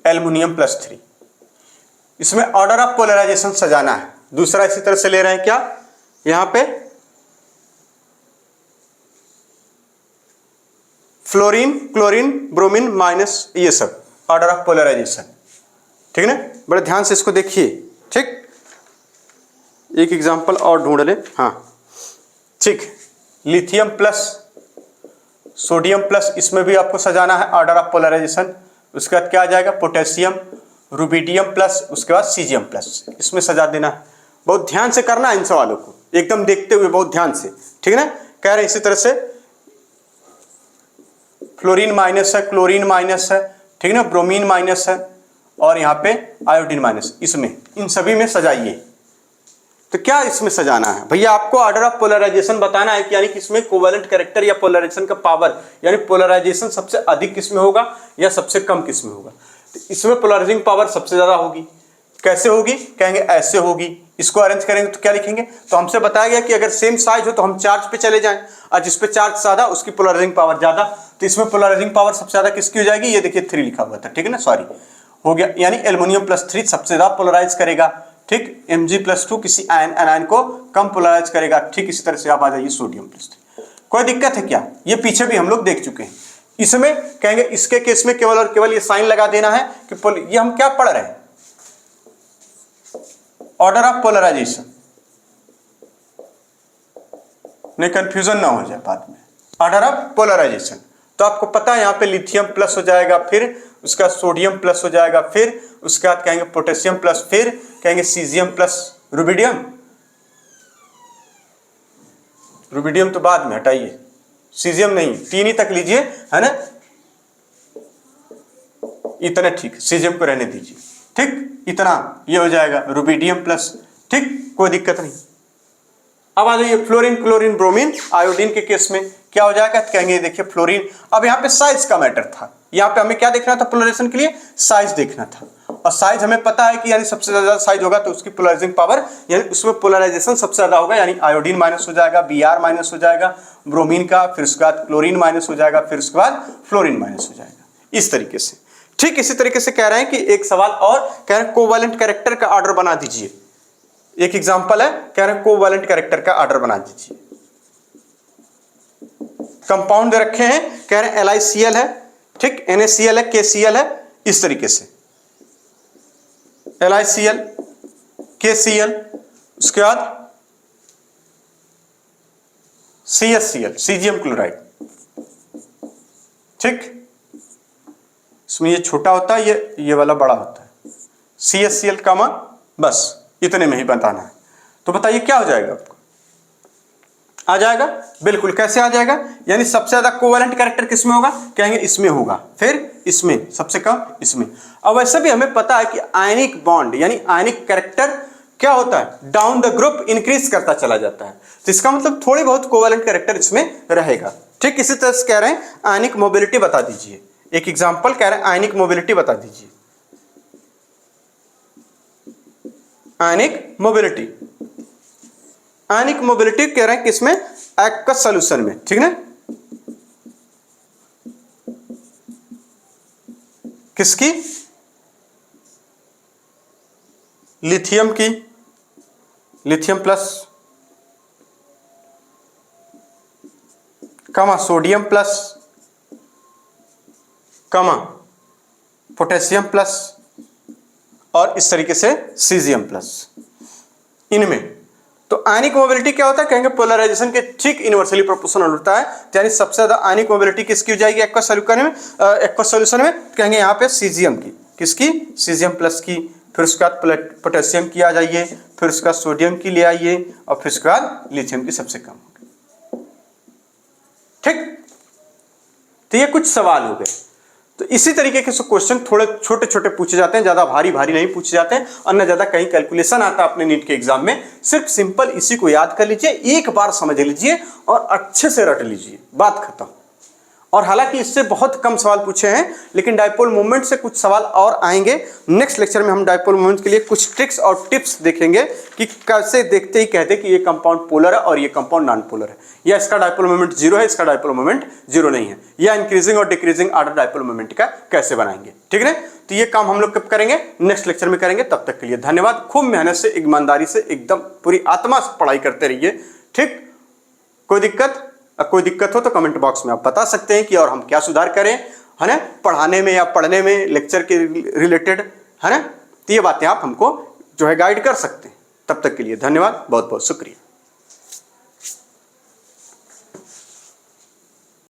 एल्युमिनियम +3। इसमें ऑर्डर ऑफ पोलराइजेशन सजाना है। दूसरा इसी तरह से ले रहे हैं, क्या यहां पे फ्लोरीन, क्लोरीन, ब्रोमीन माइनस, ये सब ऑर्डर ऑफ पोलराइजेशन, ठीक है ना। बड़े ध्यान से इसको देखिए, ठीक। एक एग्जांपल और ढूंढ ले, हाँ ठीक। लिथियम प्लस सोडियम प्लस, इसमें भी आपको सजाना है ऑर्डर ऑफ पोलराइजेशन। उसके बाद क्या आ जाएगा, पोटेशियम, रुबिडियम प्लस, उसके बाद सीजियम प्लस, इसमें सजा देना है। बहुत ध्यान से करना है इन सवालों को, एकदम देखते हुए बहुत ध्यान से, ठीक है ना। कह रहे हैं इसी तरह से फ्लोरीन माइनस है, क्लोरीन माइनस है, ठीक है ना, ब्रोमीन माइनस है, और यहाँ पे आयोडीन माइनस, इसमें इन सभी में सजाइए। तो क्या इसमें सजाना है भैया, आपको ऑर्डर ऑफ पोलराइजेशन बताना है कि यानी कि इसमें कोवेलेंट कैरेक्टर या पोलराइजेशन का पावर, यानी पोलराइजेशन सबसे अधिक किसमें होगा या सबसे कम किसमें होगा। तो इसमें पोलराइजिंग पावर सबसे ज्यादा होगी। कैसे होगी, कहेंगे ऐसे होगी। इसको अरेंज करेंगे तो क्या लिखेंगे, तो हमसे बताया गया कि अगर सेम साइज हो तो हम चार्ज पे चले जाएं, और जिस पे चार्ज ज्यादा उसकी पोलराइजिंग पावर ज्यादा। तो इसमें पोलराइजिंग पावर सबसे ज्यादा किसकी हो जाएगी, ये देखिए 3 लिखा हुआ था, ठीक है ना, सॉरी हो गया, यानी एल्युमिनियम +3 सबसे ज्यादा पोलराइज करेगा, ठीक। Mg+2 किसी आयन को कम पोलराइज करेगा, ठीक। इसी तरह से आप आ जाइए सोडियम +3। कोई दिक्कत है क्या, ये पीछे भी हम लोग देख चुके हैं। इसमें कहेंगे इसके केस में केवल और केवल ये साइन लगा देना है कि ये हम क्या पढ़ रहे हैं, ऑर्डर ऑफ पोलराइजेशन, नहीं कंफ्यूजन ना हो जाए बाद में। ऑर्डर ऑफ पोलराइजेशन तो आपको पता है, यहां पे लिथियम प्लस हो जाएगा, फिर उसका सोडियम प्लस हो जाएगा, फिर उसके बाद कहेंगे पोटेशियम प्लस, फिर कहेंगे सीजियम प्लस रुबिडियम। रुबिडियम तो बाद में हटाइए, सीजियम नहीं, 3 ही तक लीजिए, है ना, इतना ठीक, सीजियम को रहने दीजिए, ठीक। इतना ये हो जाएगा रुबिडियम प्लस, ठीक, कोई दिक्कत नहीं। अब आ जाइए फ्लोरीन, क्लोरीन, ब्रोमीन, आयोडीन के केस में क्या हो जाएगा, कहेंगे देखिए फ्लोरीन। अब यहाँ पे साइज का मैटर था, यहाँ पे हमें क्या देखना था, पोलराइजेशन के लिए साइज देखना था, और साइज हमें पता है कि यानी सबसे ज्यादा साइज होगा तो उसकी पोलराइजिंग पावर, यानी उसमें पोलराइजेशन सबसे ज्यादा होगा, यानी आयोडीन माइनस हो जाएगा, Br माइनस हो जाएगा ब्रोमीन का, फिर उसके बाद क्लोरीन माइनस हो जाएगा, फिर उसके बाद फ्लोरीन माइनस हो जाएगा, इस तरीके से, ठीक। इसी तरीके से कह रहे हैं कि एक सवाल और, कह रहे हैं कोवैलेंट कैरेक्टर का ऑर्डर बना दीजिए। एक एग्जांपल है, कह रहे हैं कोवैलेंट कैरेक्टर का ऑर्डर बना दीजिए। कंपाउंड दे रखे हैं, कह रहे हैं LiCl है, ठीक, NaCl है, KCl है, इस तरीके से LiCl, KCl, उसके बाद CaCl, सीजियम क्लोराइड, ठीक। इसमें ये छोटा होता है, ये वाला बड़ा होता है, CaCl कामा, बस इतने में ही बताना है। तो बताइए क्या हो जाएगा, आपको आ जाएगा, बिल्कुल। कैसे आ जाएगा, यानी सबसे ज्यादा कोवैलेंट कैरेक्टर किसमें होगा, कहेंगे इसमें होगा, फिर इसमें, सबसे कम इसमें। अब वैसे भी हमें पता है कि आयनिक बॉन्ड यानी आयनिक कैरेक्टर क्या होता है, डाउन द ग्रुप इंक्रीज करता चला जाता है, तो इसका मतलब थोड़ी बहुत कोवैलेंट कैरेक्टर इसमें रहेगा, ठीक। इसी तरह से कह रहे हैं आयनिक मोबिलिटी बता दीजिए। एक एग्जांपल कह रहे हैं आयनिक मोबिलिटी बता दीजिए। आयनिक मोबिलिटी, आयनिक मोबिलिटी कह रहे हैं किसमें, एक्वस सॉल्यूशन में, ठीक है ना, किसकी, लिथियम की, लिथियम प्लस कमा सोडियम प्लस कमा पोटेशियम प्लस, और इस तरीके से सीजियम प्लस, इनमें तो आयनिक मोबिलिटी क्या होता है, कहेंगे पोलराइजेशन के ठीक इनवर्सली प्रोपोर्शनल होता है, यानी सबसे ज्यादा आयनिक मोबिलिटी किसकी हो जाएगी एक्वस सॉल्यूशन में, कहेंगे यहाँ पे सीजियम की, किसकी, सीजियम प्लस की, फिर उसके बाद पोटेशियम की आ जाइए, फिर उसके बाद सोडियम की ले आइए, और फिर उसके बाद लिथियम की सबसे कम होगी। ठीक, तो ये कुछ सवाल हो गए। तो इसी तरीके के क्वेश्चन थोड़े छोटे छोटे पूछे जाते हैं, ज्यादा भारी भारी नहीं पूछे जाते हैं, और न ज्यादा कहीं कैलकुलेशन आता है अपने नीट के एग्जाम में। सिर्फ सिंपल इसी को याद कर लीजिए, एक बार समझ लीजिए और अच्छे से रट लीजिए, बात खत्म। और हालांकि इससे बहुत कम सवाल पूछे हैं, लेकिन डायपोल मोमेंट से कुछ सवाल और आएंगे। नेक्स्ट लेक्चर में हम डायपोल मोमेंट के लिए कुछ ट्रिक्स और टिप्स देखेंगे कि कैसे देखते ही कहते कि ये कंपाउंड पोलर है और ये कंपाउंड नॉन पोलर है, या इसका डायपोल मोमेंट जीरो है, इसका डायपोल मोमेंट जीरो नहीं है, या इंक्रीजिंग और डिक्रीजिंग ऑर्डर डायपोल मोमेंट का कैसे बनाएंगे। ठीक है, तो ये काम हम लोग कब करेंगे, नेक्स्ट लेक्चर में करेंगे। तब तक के लिए धन्यवाद। खूब मेहनत से, ईमानदारी से, एकदम पूरी आत्मा से पढ़ाई करते रहिए। ठीक, कोई दिक्कत हो तो कमेंट बॉक्स में आप बता सकते हैं कि और हम क्या सुधार करें, है ना, पढ़ाने में या पढ़ने में, लेक्चर के रिलेटेड, है ना, तो ये बातें आप हमको जो है गाइड कर सकते हैं। तब तक के लिए धन्यवाद, बहुत बहुत शुक्रिया।